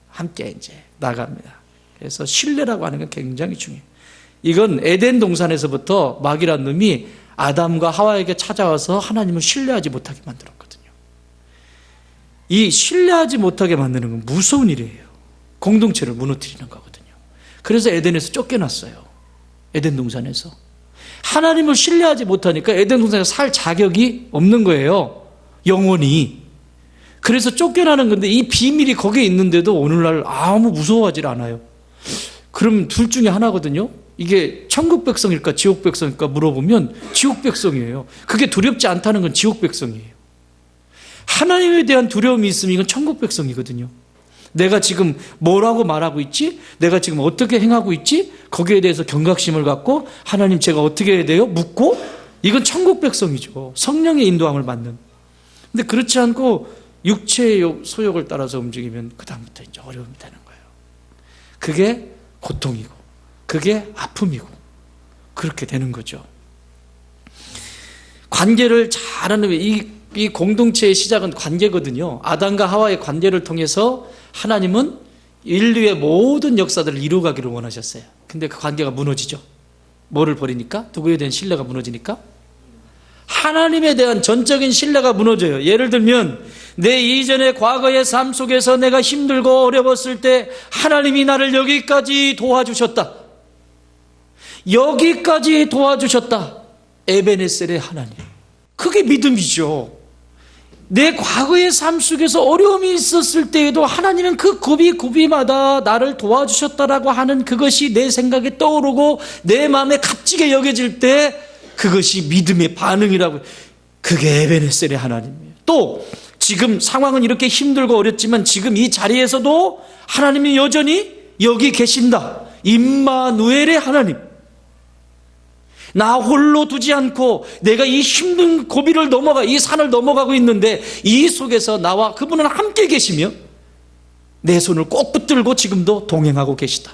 함께 이제 나갑니다. 그래서 신뢰라고 하는 건 굉장히 중요해요. 이건 에덴 동산에서부터 마귀란 놈이 아담과 하와에게 찾아와서 하나님을 신뢰하지 못하게 만들었거든요. 이 신뢰하지 못하게 만드는 건 무서운 일이에요. 공동체를 무너뜨리는 거거든요. 그래서 에덴에서 쫓겨났어요. 에덴 동산에서. 하나님을 신뢰하지 못하니까 에덴 동산에 살 자격이 없는 거예요. 영원히. 그래서 쫓겨나는 건데 이 비밀이 거기에 있는데도 오늘날 아무 무서워하지 않아요. 그럼 둘 중에 하나거든요. 이게 천국 백성일까 지옥 백성일까 물어보면 지옥 백성이에요. 그게 두렵지 않다는 건 지옥 백성이에요. 하나님에 대한 두려움이 있으면 이건 천국 백성이거든요. 내가 지금 뭐라고 말하고 있지? 내가 지금 어떻게 행하고 있지? 거기에 대해서 경각심을 갖고 하나님 제가 어떻게 해야 돼요? 묻고 이건 천국 백성이죠. 성령의 인도함을 받는. 근데 그렇지 않고 육체의 소욕을 따라서 움직이면 그다음부터 이제 어려움이 되는 거예요. 그게 고통이고 그게 아픔이고 그렇게 되는 거죠. 관계를 잘하는 이 공동체의 시작은 관계거든요. 아담과 하와의 관계를 통해서 하나님은 인류의 모든 역사들을 이루어가기를 원하셨어요. 근데 그 관계가 무너지죠. 뭐를 버리니까? 누구에 대한 신뢰가 무너지니까? 하나님에 대한 전적인 신뢰가 무너져요. 예를 들면 내 이전의 과거의 삶 속에서 내가 힘들고 어려웠을 때 하나님이 나를 여기까지 도와주셨다. 여기까지 도와주셨다. 에베네셀의 하나님. 그게 믿음이죠. 내 과거의 삶 속에서 어려움이 있었을 때에도 하나님은 그 고비고비마다 나를 도와주셨다라고 하는 그것이 내 생각에 떠오르고 내 마음에 값지게 여겨질 때 그것이 믿음의 반응이라고. 그게 에베네셀의 하나님이에요. 또 지금 상황은 이렇게 힘들고 어렵지만 지금 이 자리에서도 하나님이 여전히 여기 계신다. 임마누엘의 하나님. 나 홀로 두지 않고 내가 이 힘든 고비를 이 산을 넘어가고 있는데 이 속에서 나와 그분은 함께 계시며 내 손을 꼭 붙들고 지금도 동행하고 계시다.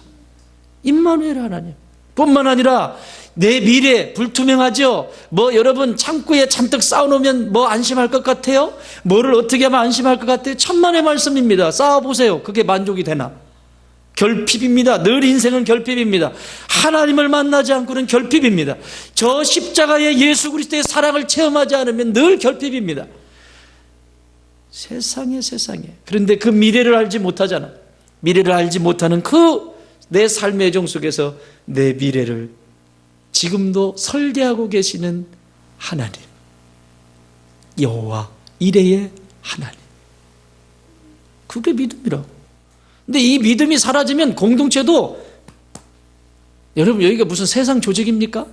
임마누엘 하나님. 뿐만 아니라 내 미래 불투명하죠. 여러분 창고에 잔뜩 쌓아놓으면 안심할 것 같아요? 뭐를 어떻게 하면 안심할 것 같아요? 천만의 말씀입니다. 쌓아보세요. 그게 만족이 되나? 결핍입니다. 늘 인생은 결핍입니다. 하나님을 만나지 않고는 결핍입니다. 저 십자가의 예수 그리스도의 사랑을 체험하지 않으면 늘 결핍입니다. 세상에. 그런데 그 미래를 알지 못하잖아. 미래를 알지 못하는 그 내 삶의 종 속에서 내 미래를 지금도 설계하고 계시는 하나님. 여호와 이레의 하나님. 그게 믿음이라고. 근데 이 믿음이 사라지면 공동체도, 여러분 여기가 무슨 세상 조직입니까?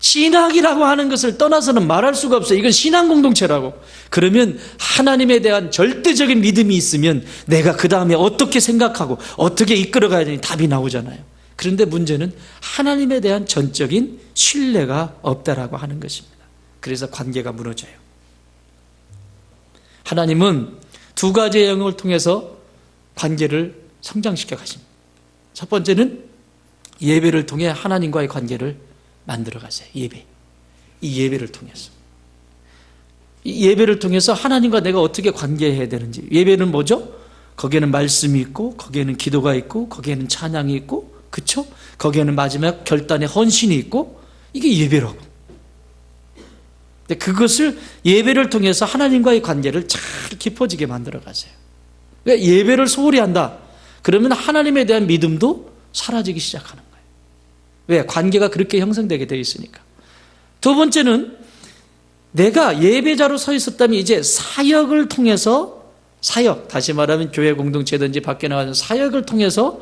신학이라고 하는 것을 떠나서는 말할 수가 없어요. 이건 신앙 공동체라고. 그러면 하나님에 대한 절대적인 믿음이 있으면 내가 그 다음에 어떻게 생각하고 어떻게 이끌어가야 되니 답이 나오잖아요. 그런데 문제는 하나님에 대한 전적인 신뢰가 없다라고 하는 것입니다. 그래서 관계가 무너져요. 하나님은 두 가지의 영역을 통해서 관계를 성장시켜 가십니다. 첫 번째는 예배를 통해 하나님과의 관계를 만들어 가세요. 예배. 이 예배를 통해서. 이 예배를 통해서 하나님과 내가 어떻게 관계해야 되는지. 예배는 뭐죠? 거기에는 말씀이 있고, 거기에는 기도가 있고, 거기에는 찬양이 있고, 그쵸? 거기에는 마지막 결단의 헌신이 있고, 이게 예배라고. 근데 그것을 예배를 통해서 하나님과의 관계를 잘 깊어지게 만들어 가세요. 예배를 소홀히 한다. 그러면 하나님에 대한 믿음도 사라지기 시작하는 거예요. 왜? 관계가 그렇게 형성되게 되어 있으니까. 두 번째는 내가 예배자로 서 있었다면 이제 사역을 통해서, 사역, 다시 말하면 교회 공동체든지 밖에 나가서 사역을 통해서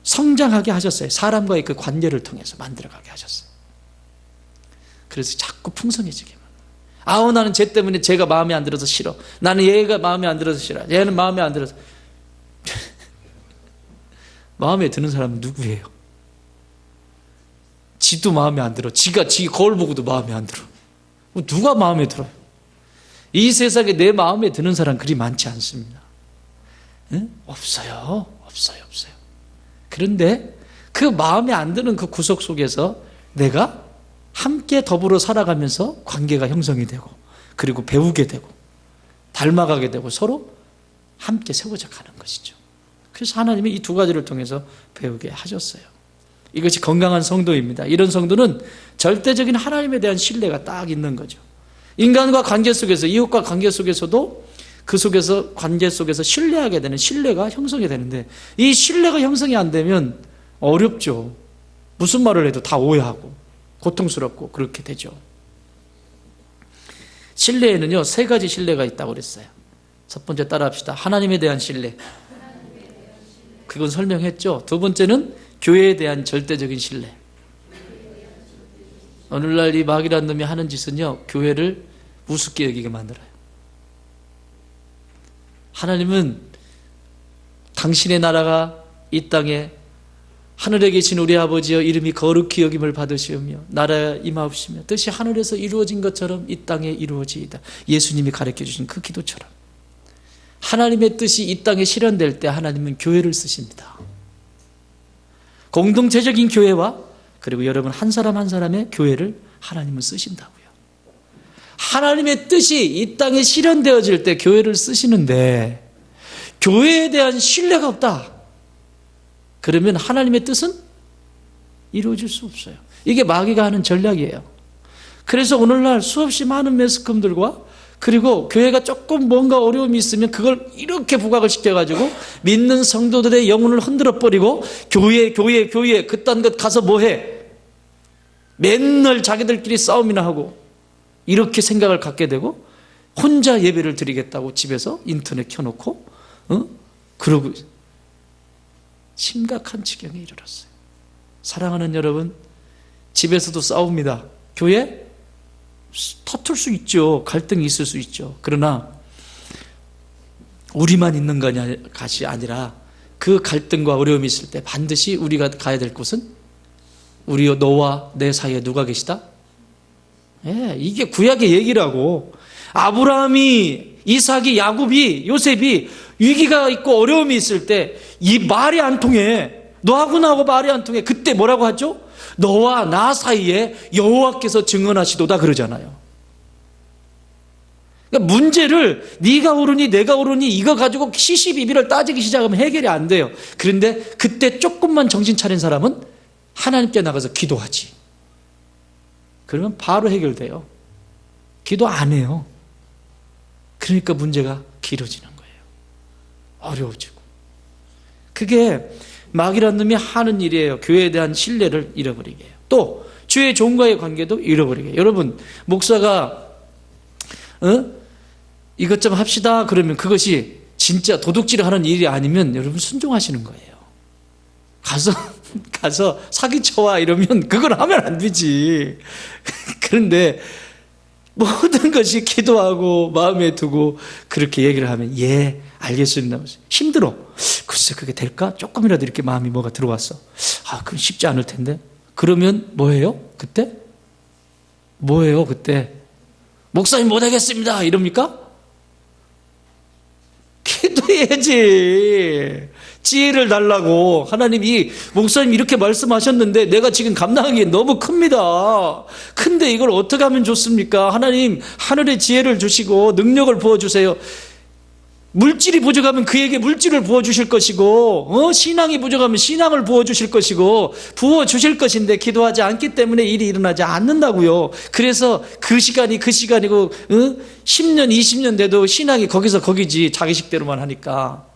성장하게 하셨어요. 사람과의 그 관계를 통해서 만들어가게 하셨어요. 그래서 자꾸 풍성해지게 만들어요. 아우, 나는 쟤 때문에 쟤가 마음에 안 들어서 싫어. 나는 얘가 마음에 안 들어서 싫어. 얘는 마음에 안 들어서. 마음에 드는 사람은 누구예요? 지도 마음에 안 들어. 지가 지 거울 보고도 마음에 안 들어. 누가 마음에 들어요? 이 세상에 내 마음에 드는 사람 그리 많지 않습니다. 응? 없어요. 그런데 그 마음에 안 드는 그 구석 속에서 내가 함께 더불어 살아가면서 관계가 형성이 되고, 그리고 배우게 되고 닮아가게 되고 서로 함께 세워져 가는 것이죠. 그래서 하나님이 이 두 가지를 통해서 배우게 하셨어요. 이것이 건강한 성도입니다. 이런 성도는 절대적인 하나님에 대한 신뢰가 딱 있는 거죠. 인간과 관계 속에서, 이웃과 관계 속에서도 그 속에서, 관계 속에서 신뢰하게 되는, 신뢰가 형성이 되는데, 이 신뢰가 형성이 안 되면 어렵죠. 무슨 말을 해도 다 오해하고 고통스럽고 그렇게 되죠. 신뢰에는요, 세 가지 신뢰가 있다고 그랬어요. 첫 번째 따라합시다. 하나님에 대한 신뢰. 그건 설명했죠. 두 번째는 교회에 대한 절대적인 신뢰. 오늘날 이 마귀라는 놈이 하는 짓은요, 교회를 우습게 여기게 만들어요. 하나님은 당신의 나라가 이 땅에 하늘에 계신 우리 아버지여 이름이 거룩히 여김을 받으시오며 나라에 임하옵시며 뜻이 하늘에서 이루어진 것처럼 이 땅에 이루어지이다. 예수님이 가르쳐 주신 그 기도처럼 하나님의 뜻이 이 땅에 실현될 때 하나님은 교회를 쓰십니다. 공동체적인 교회와 그리고 여러분 한 사람 한 사람의 교회를 하나님은 쓰신다고요. 하나님의 뜻이 이 땅에 실현되어질 때 교회를 쓰시는데 교회에 대한 신뢰가 없다. 그러면 하나님의 뜻은 이루어질 수 없어요. 이게 마귀가 하는 전략이에요. 그래서 오늘날 수없이 많은 매스컴들과 그리고 교회가 조금 뭔가 어려움이 있으면 그걸 이렇게 부각을 시켜가지고 믿는 성도들의 영혼을 흔들어버리고 교회 그딴 것 가서 뭐해? 맨날 자기들끼리 싸움이나 하고 이렇게 생각을 갖게 되고 혼자 예배를 드리겠다고 집에서 인터넷 켜놓고 그러고 심각한 지경에 이르렀어요. 사랑하는 여러분, 집에서도 싸웁니다. 교회? 터틀 수 있죠. 갈등이 있을 수 있죠. 그러나 우리만 있는 것이 아니라 그 갈등과 어려움이 있을 때 반드시 우리가 가야 될 곳은 우리 너와 내 사이에 누가 계시다? 예, 이게 구약의 얘기라고. 아브라함이, 이삭이, 야곱이, 요셉이 위기가 있고 어려움이 있을 때 이 말이 안 통해. 너하고 나하고 말이 안 통해. 그때 뭐라고 하죠? 너와 나 사이에 여호와께서 증언하시도다 그러잖아요. 그러니까 문제를 네가 옳으니 내가 옳으니 이거 가지고 시시비비를 따지기 시작하면 해결이 안 돼요. 그런데 그때 조금만 정신 차린 사람은 하나님께 나가서 기도하지. 그러면 바로 해결돼요. 기도 안 해요. 그러니까 문제가 길어지는 거예요. 어려워지고. 그게 마귀라는 놈이 하는 일이에요. 교회에 대한 신뢰를 잃어버리게 해요. 또 주의 종과의 관계도 잃어버리게 해요. 여러분, 목사가 이것 좀 합시다 그러면 그것이 진짜 도둑질을 하는 일이 아니면 여러분 순종하시는 거예요. 가서 사기쳐와 이러면 그걸 하면 안 되지. 그런데 모든 것이 기도하고 마음에 두고 그렇게 얘기를 하면 예 알겠습니다. 힘들어. 글쎄 그게 될까? 조금이라도 이렇게 마음이 뭐가 들어왔어. 아 그럼 쉽지 않을 텐데. 그러면 뭐예요? 그때? 뭐예요 그때? 목사님 못하겠습니다 이럽니까? 기도해야지. 지혜를 달라고. 하나님이 목사님 이렇게 말씀하셨는데 내가 지금 감당하기엔 너무 큽니다. 근데 이걸 어떻게 하면 좋습니까? 하나님 하늘의 지혜를 주시고 능력을 부어주세요. 물질이 부족하면 그에게 물질을 부어주실 것이고 신앙이 부족하면 신앙을 부어주실 것이고 부어주실 것인데 기도하지 않기 때문에 일이 일어나지 않는다고요. 그래서 그 시간이고 10년 20년 돼도 신앙이 거기서 거기지 자기 식대로만 하니까.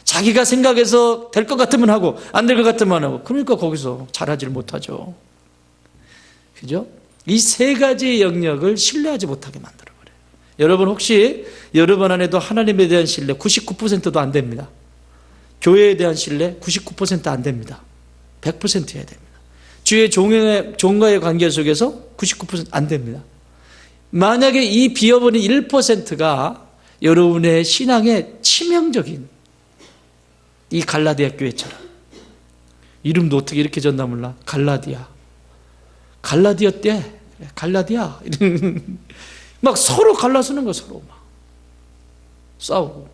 자기가 생각해서 될 것 같으면 하고 안 될 것 같으면 안 하고, 그러니까 거기서 잘하지를 못하죠. 그죠? 이 세 가지 영역을 신뢰하지 못하게 만들어버려요. 여러분 혹시 여러분 안에도 하나님에 대한 신뢰 99%도 안 됩니다. 교회에 대한 신뢰 99% 안 됩니다. 100%여야 됩니다. 주의 종과의 관계 속에서 99% 안 됩니다. 만약에 이 비어버린 1%가 여러분의 신앙에 치명적인, 이 갈라디아 교회처럼, 이름도 어떻게 이렇게 졌나 몰라. 갈라디아 때 갈라디아 막 서로 갈라서는 거, 서로 막 싸우고,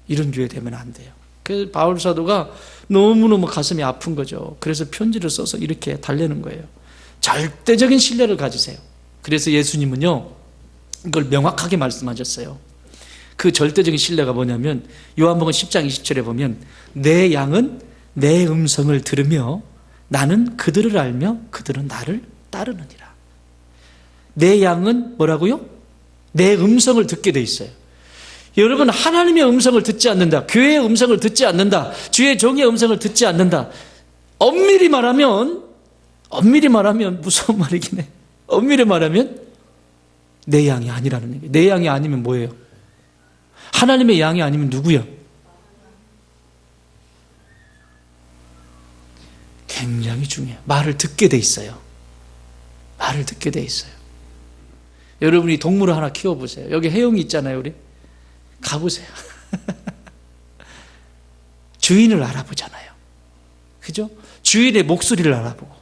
이런 교회 되면 안 돼요. 그래서 바울 사도가 너무너무 가슴이 아픈 거죠. 그래서 편지를 써서 이렇게 달래는 거예요. 절대적인 신뢰를 가지세요. 그래서 예수님은요, 이걸 명확하게 말씀하셨어요. 그 절대적인 신뢰가 뭐냐면 요한복음 10장 20절에 보면 내 양은 내 음성을 들으며 나는 그들을 알며 그들은 나를 따르느니라. 내 양은 뭐라고요? 내 음성을 듣게 돼 있어요. 여러분, 하나님의 음성을 듣지 않는다, 교회의 음성을 듣지 않는다, 주의 종의 음성을 듣지 않는다, 엄밀히 말하면 무서운 말이긴 해. 엄밀히 말하면 내 양이 아니라는 얘기예요. 내 양이 아니면 뭐예요? 하나님의 양이 아니면 누구야? 굉장히 중요해요. 말을 듣게 돼 있어요. 말을 듣게 돼 있어요. 여러분이 동물을 하나 키워보세요. 여기 해용이 있잖아요, 우리. 가보세요. 주인을 알아보잖아요. 그죠? 주인의 목소리를 알아보고.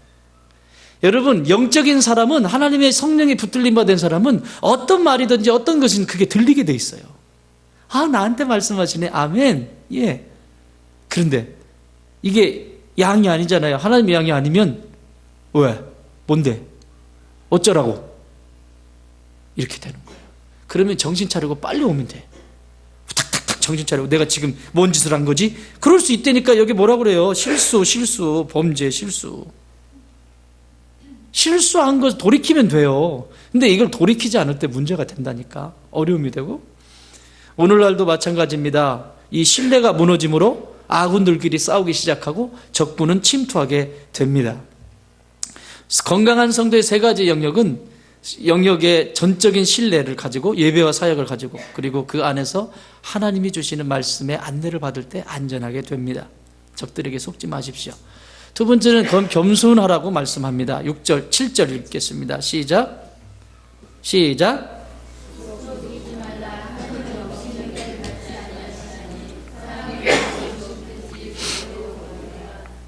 여러분, 영적인 사람은, 하나님의 성령이 붙들림 받은 사람은 어떤 말이든지 어떤 것은 그게 들리게 돼 있어요. 아, 나한테 말씀하시네. 아멘. 예. 그런데 이게 양이 아니잖아요. 하나님의 양이 아니면 왜? 뭔데? 어쩌라고? 이렇게 되는 거예요. 그러면 정신 차리고 빨리 오면 돼. 탁탁탁 정신 차리고, 내가 지금 뭔 짓을 한 거지? 그럴 수 있다니까. 여기 뭐라 그래요? 실수, 범죄, 실수한 거 돌이키면 돼요. 근데 이걸 돌이키지 않을 때 문제가 된다니까. 어려움이 되고. 오늘날도 마찬가지입니다. 이 신뢰가 무너짐으로 아군들끼리 싸우기 시작하고 적군은 침투하게 됩니다. 건강한 성도의 세 가지 영역의 전적인 신뢰를 가지고, 예배와 사역을 가지고, 그리고 그 안에서 하나님이 주시는 말씀의 안내를 받을 때 안전하게 됩니다. 적들에게 속지 마십시오. 두 번째는 겸손하라고 말씀합니다. 6절, 7절 읽겠습니다. 시작.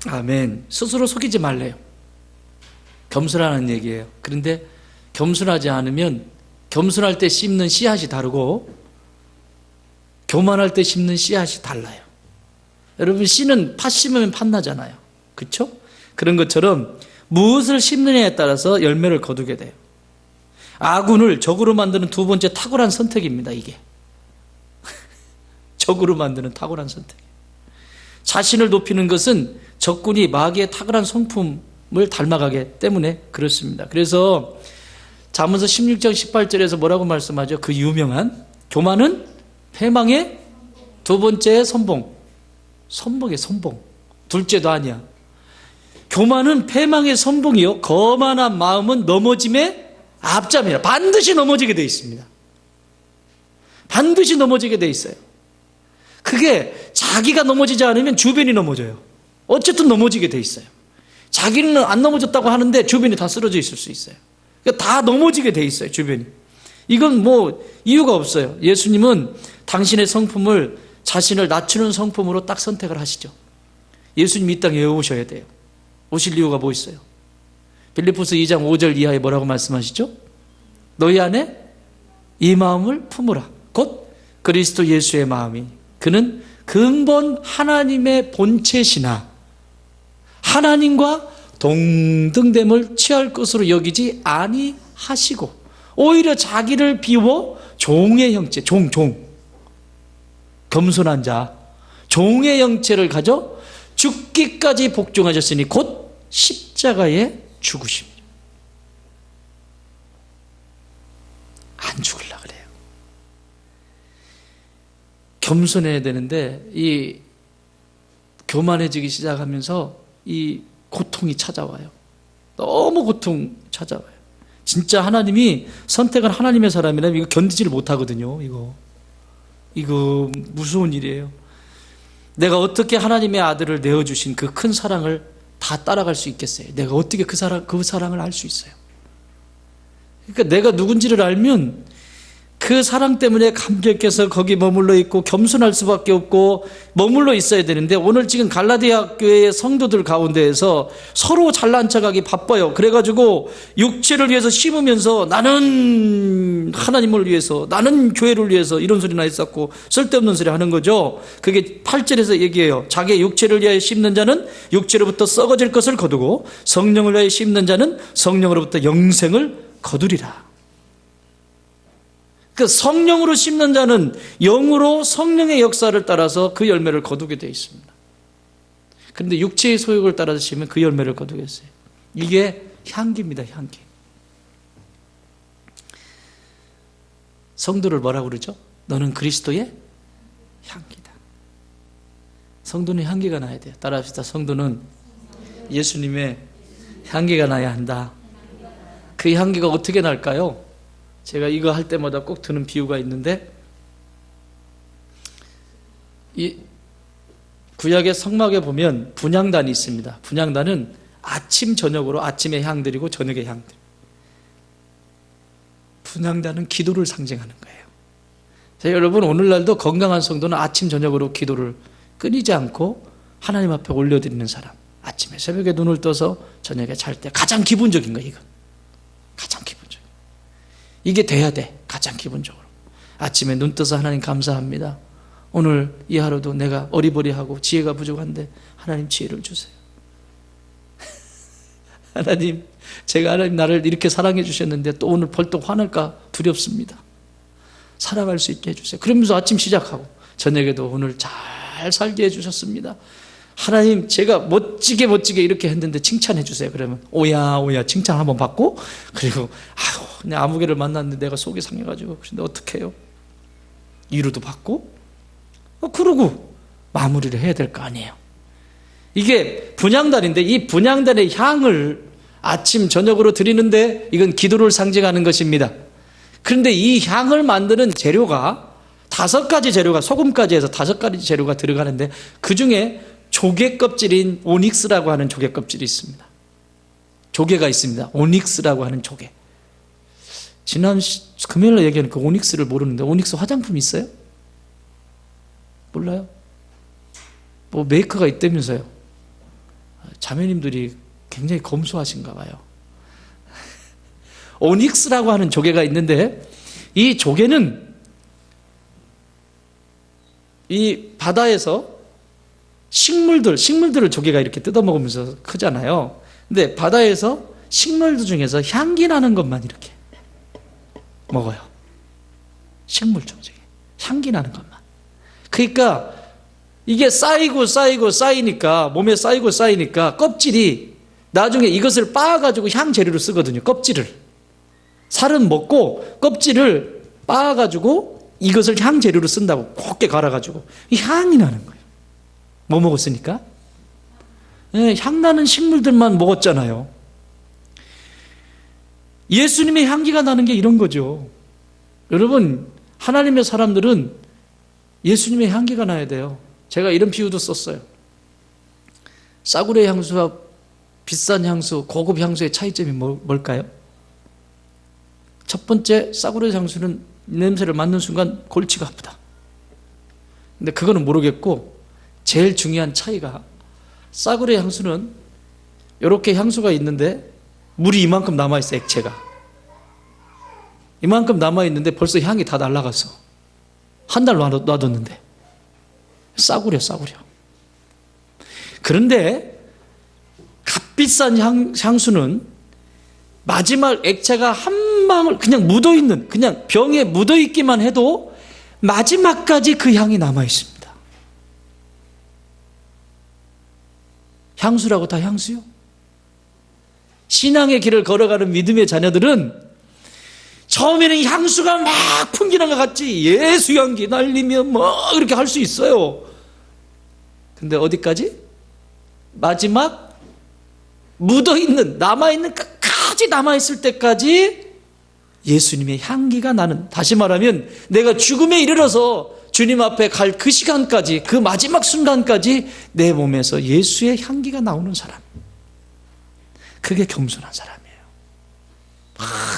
아멘. 스스로 속이지 말래요. 겸손하는 얘기예요. 그런데 겸손하지 않으면, 겸손할 때 심는 씨앗이 다르고 교만할 때 심는 씨앗이 달라요. 여러분, 씨는 팥 심으면 팥 나잖아요. 그렇죠? 그런 것처럼 무엇을 심느냐에 따라서 열매를 거두게 돼요. 아군을 적으로 만드는 두 번째 탁월한 선택입니다. 이게 적으로 만드는 탁월한 선택. 자신을 높이는 것은 적군이 마귀의 탁월한 성품을 닮아가기 때문에 그렇습니다. 그래서 잠언서 16장 18절에서 뭐라고 말씀하죠? 그 유명한 교만은 패망의 두 번째 선봉의 선봉. 둘째도 아니야. 교만은 패망의 선봉이요, 거만한 마음은 넘어짐의 앞잡이라. 반드시 넘어지게 돼 있습니다. 반드시 넘어지게 돼 있어요. 그게 자기가 넘어지지 않으면 주변이 넘어져요. 어쨌든 넘어지게 돼 있어요. 자기는 안 넘어졌다고 하는데 주변이 다 쓰러져 있을 수 있어요. 그러니까 다 넘어지게 돼 있어요, 주변이. 이건 뭐 이유가 없어요. 예수님은 당신의 성품을 자신을 낮추는 성품으로 딱 선택을 하시죠. 예수님이 이 땅에 왜 오셔야 돼요? 오실 이유가 뭐 있어요? 빌립보서 2장 5절 이하에 뭐라고 말씀하시죠? 너희 안에 이 마음을 품으라. 곧 그리스도 예수의 마음이, 그는 근본 하나님의 본체시나 하나님과 동등됨을 취할 것으로 여기지 아니하시고 오히려 자기를 비워 종의 형체, 겸손한 자, 종의 형체를 가져 죽기까지 복종하셨으니 곧 십자가에 죽으십니다. 안 죽으려고 그래요. 겸손해야 되는데 이 교만해지기 시작하면서 이 고통이 찾아와요. 너무 고통 찾아와요. 진짜 하나님이 선택한 하나님의 사람이라면 이거 견디지를 못하거든요. 이거 무서운 일이에요. 내가 어떻게 하나님의 아들을 내어주신 그 큰 사랑을 다 따라갈 수 있겠어요? 내가 어떻게 그 사랑을 알 수 있어요? 그러니까 내가 누군지를 알면 그 사랑 때문에 감격해서 거기 머물러 있고 겸손할 수밖에 없고 머물러 있어야 되는데, 오늘 지금 갈라디아 교회의 성도들 가운데에서 서로 잘난 척하기 바빠요. 그래가지고 육체를 위해서 심으면서 나는 하나님을 위해서, 나는 교회를 위해서 이런 소리나 했었고 쓸데없는 소리 하는 거죠. 그게 8절에서 얘기해요. 자기의 육체를 위하여 심는 자는 육체로부터 썩어질 것을 거두고 성령을 위하여 심는 자는 성령으로부터 영생을 거두리라. 그 성령으로 심는 자는 영으로 성령의 역사를 따라서 그 열매를 거두게 되어 있습니다. 그런데 육체의 소욕을 따라서 심으면 그 열매를 거두겠어요. 이게 향기입니다. 향기. 성도를 뭐라고 그러죠? 너는 그리스도의 향기다. 성도는 향기가 나야 돼요. 따라합시다. 성도는 예수님의 향기가 나야 한다. 그 향기가 어떻게 날까요? 제가 이거 할 때마다 꼭 드는 비유가 있는데, 이 구약의 성막에 보면 분향단이 있습니다. 분향단은 아침 저녁으로 아침에 향드리고 저녁에 향드리고, 분향단은 기도를 상징하는 거예요. 자, 여러분, 오늘날도 건강한 성도는 아침 저녁으로 기도를 끊이지 않고 하나님 앞에 올려드리는 사람, 아침에 새벽에 눈을 떠서 저녁에 잘 때 가장 기본적인 거예요. 이건 가장 기본적인, 이게 돼야 돼. 가장 기본적으로 아침에 눈 떠서 하나님 감사합니다. 오늘 이 하루도 내가 어리버리하고 지혜가 부족한데 하나님 지혜를 주세요. 하나님, 제가 하나님 나를 이렇게 사랑해 주셨는데 또 오늘 벌떡 화날까 두렵습니다. 살아갈 수 있게 해주세요. 그러면서 아침 시작하고 저녁에도 오늘 잘 살게 해주셨습니다. 하나님, 제가 멋지게 이렇게 했는데 칭찬해 주세요. 그러면 오야 칭찬 한번 받고, 그리고 내 아무개를 만났는데 내가 속이 상해가지고 근데 어떡해요? 위로도 받고, 그러고 마무리를 해야 될 거 아니에요. 이게 분향단인데, 이 분향단의 향을 아침 저녁으로 드리는데 이건 기도를 상징하는 것입니다. 그런데 이 향을 만드는 재료가 5가지 재료가, 소금까지 해서 5가지 재료가 들어가는데, 그 중에 조개 껍질인 오닉스라고 하는 조개 껍질이 있습니다. 조개가 있습니다. 오닉스라고 하는 조개. 지난 금요일에 얘기하는 그 오닉스를 모르는데, 오닉스 화장품 있어요? 몰라요? 뭐 메이커가 있다면서요. 자매님들이 굉장히 검소하신가 봐요. 오닉스라고 하는 조개가 있는데, 이 조개는 이 바다에서 식물들을 조개가 이렇게 뜯어먹으면서 크잖아요. 근데 바다에서 식물들 중에서 향기 나는 것만 이렇게 먹어요. 식물 중에 향기 나는 것만. 그러니까 이게 쌓이니까, 몸에 쌓이니까 껍질이 나중에 이것을 빻아가지고 향 재료로 쓰거든요. 껍질을. 살은 먹고 껍질을 빻아가지고 이것을 향 재료로 쓴다고. 곱게 갈아가지고 이 향이 나는 거예요. 뭐 먹었으니까? 네, 향나는 식물들만 먹었잖아요. 예수님의 향기가 나는 게 이런 거죠. 여러분, 하나님의 사람들은 예수님의 향기가 나야 돼요. 제가 이런 비유도 썼어요. 싸구려 향수와 비싼 향수, 고급 향수의 차이점이 뭘까요? 첫 번째, 싸구려 향수는 냄새를 맡는 순간 골치가 아프다. 근데 그거는 모르겠고, 제일 중요한 차이가, 싸구려 향수는 이렇게 향수가 있는데 물이 이만큼 남아있어요. 액체가 이만큼 남아있는데 벌써 향이 다 날아갔어. 한 달 놔뒀는데. 싸구려. 그런데 값비싼 향수는 마지막 액체가 한 방울 그냥 묻어있는, 그냥 병에 묻어있기만 해도 마지막까지 그 향이 남아있습니다. 향수라고 다 향수요? 신앙의 길을 걸어가는 믿음의 자녀들은 처음에는 향수가 막 풍기는 것 같지 예수 향기 날리며 뭐 그렇게 할 수 있어요. 근데 어디까지? 마지막 묻어있는, 남아있는, 끝까지 남아있을 때까지 예수님의 향기가 나는, 다시 말하면 내가 죽음에 이르러서 주님 앞에 갈 그 시간까지, 그 마지막 순간까지 내 몸에서 예수의 향기가 나오는 사람, 그게 겸손한 사람이에요.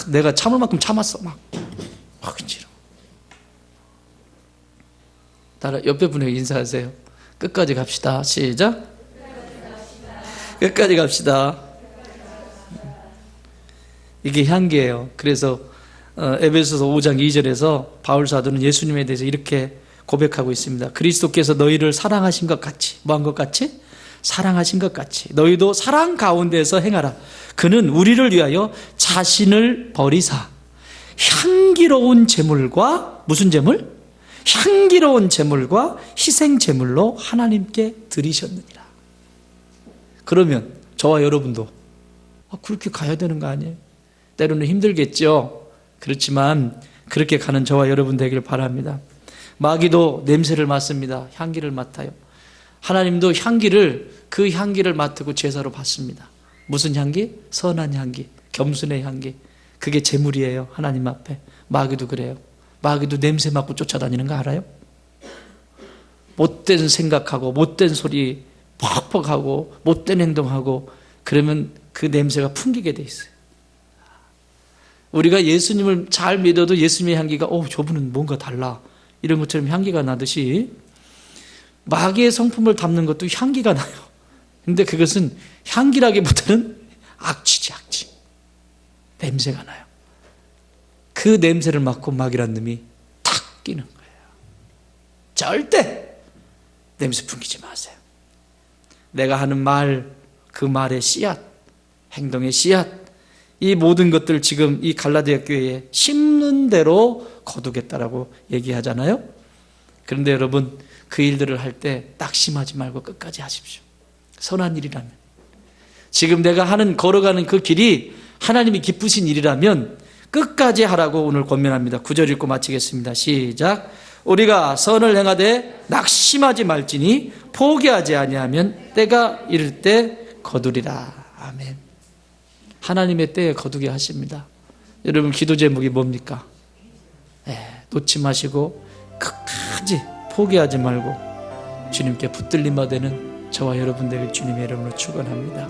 내가 참을 만큼 참았어. 막 이지로. 따라 옆에 분에게 인사하세요. 끝까지 갑시다. 시작. 끝까지 갑시다. 이게 향기예요. 그래서 에베소서 5장 2절에서 바울 사도는 예수님에 대해서 이렇게 고백하고 있습니다. 그리스도께서 너희를 사랑하신 것 같이, 뭐한 것 같이? 사랑하신 것 같이 너희도 사랑 가운데서 행하라. 그는 우리를 위하여 자신을 버리사 향기로운 제물과, 무슨 제물? 향기로운 제물과 희생 제물로 하나님께 드리셨느니라. 그러면 저와 여러분도 그렇게 가야 되는 거 아니에요? 때로는 힘들겠죠. 그렇지만 그렇게 가는 저와 여러분 되길 바랍니다. 마귀도 냄새를 맡습니다. 향기를 맡아요. 하나님도 그 향기를 맡고 제사로 받습니다. 무슨 향기? 선한 향기, 겸손의 향기. 그게 제물이에요. 하나님 앞에. 마귀도 그래요. 마귀도 냄새 맡고 쫓아다니는 거 알아요? 못된 생각하고 못된 소리 퍽퍽하고 못된 행동하고 그러면 그 냄새가 풍기게 돼 있어요. 우리가 예수님을 잘 믿어도 예수님의 향기가 저분은 뭔가 달라 이런 것처럼 향기가 나듯이 마귀의 성품을 담는 것도 향기가 나요. 근데 그것은 향기라기보다는 악취지, 악취. 냄새가 나요. 그 냄새를 맡고 마귀란 놈이 탁 끼는 거예요. 절대 냄새 풍기지 마세요. 내가 하는 말, 그 말의 씨앗, 행동의 씨앗, 이 모든 것들 지금 이 갈라디아 교회에 심는 대로 거두겠다라고 얘기하잖아요. 그런데 여러분, 그 일들을 할 때 낙심하지 말고 끝까지 하십시오. 선한 일이라면. 지금 내가 걸어가는 그 길이 하나님이 기쁘신 일이라면 끝까지 하라고 오늘 권면합니다. 9절 읽고 마치겠습니다. 시작. 우리가 선을 행하되 낙심하지 말지니 포기하지 아니하면 때가 이를 때 거두리라. 아멘. 하나님의 때에 거두게 하십니다. 여러분 기도 제목이 뭡니까? 놓지 마시고 끝까지 포기하지 말고 주님께 붙들림 받는 저와 여러분 되길 주님의 이름으로 축원합니다.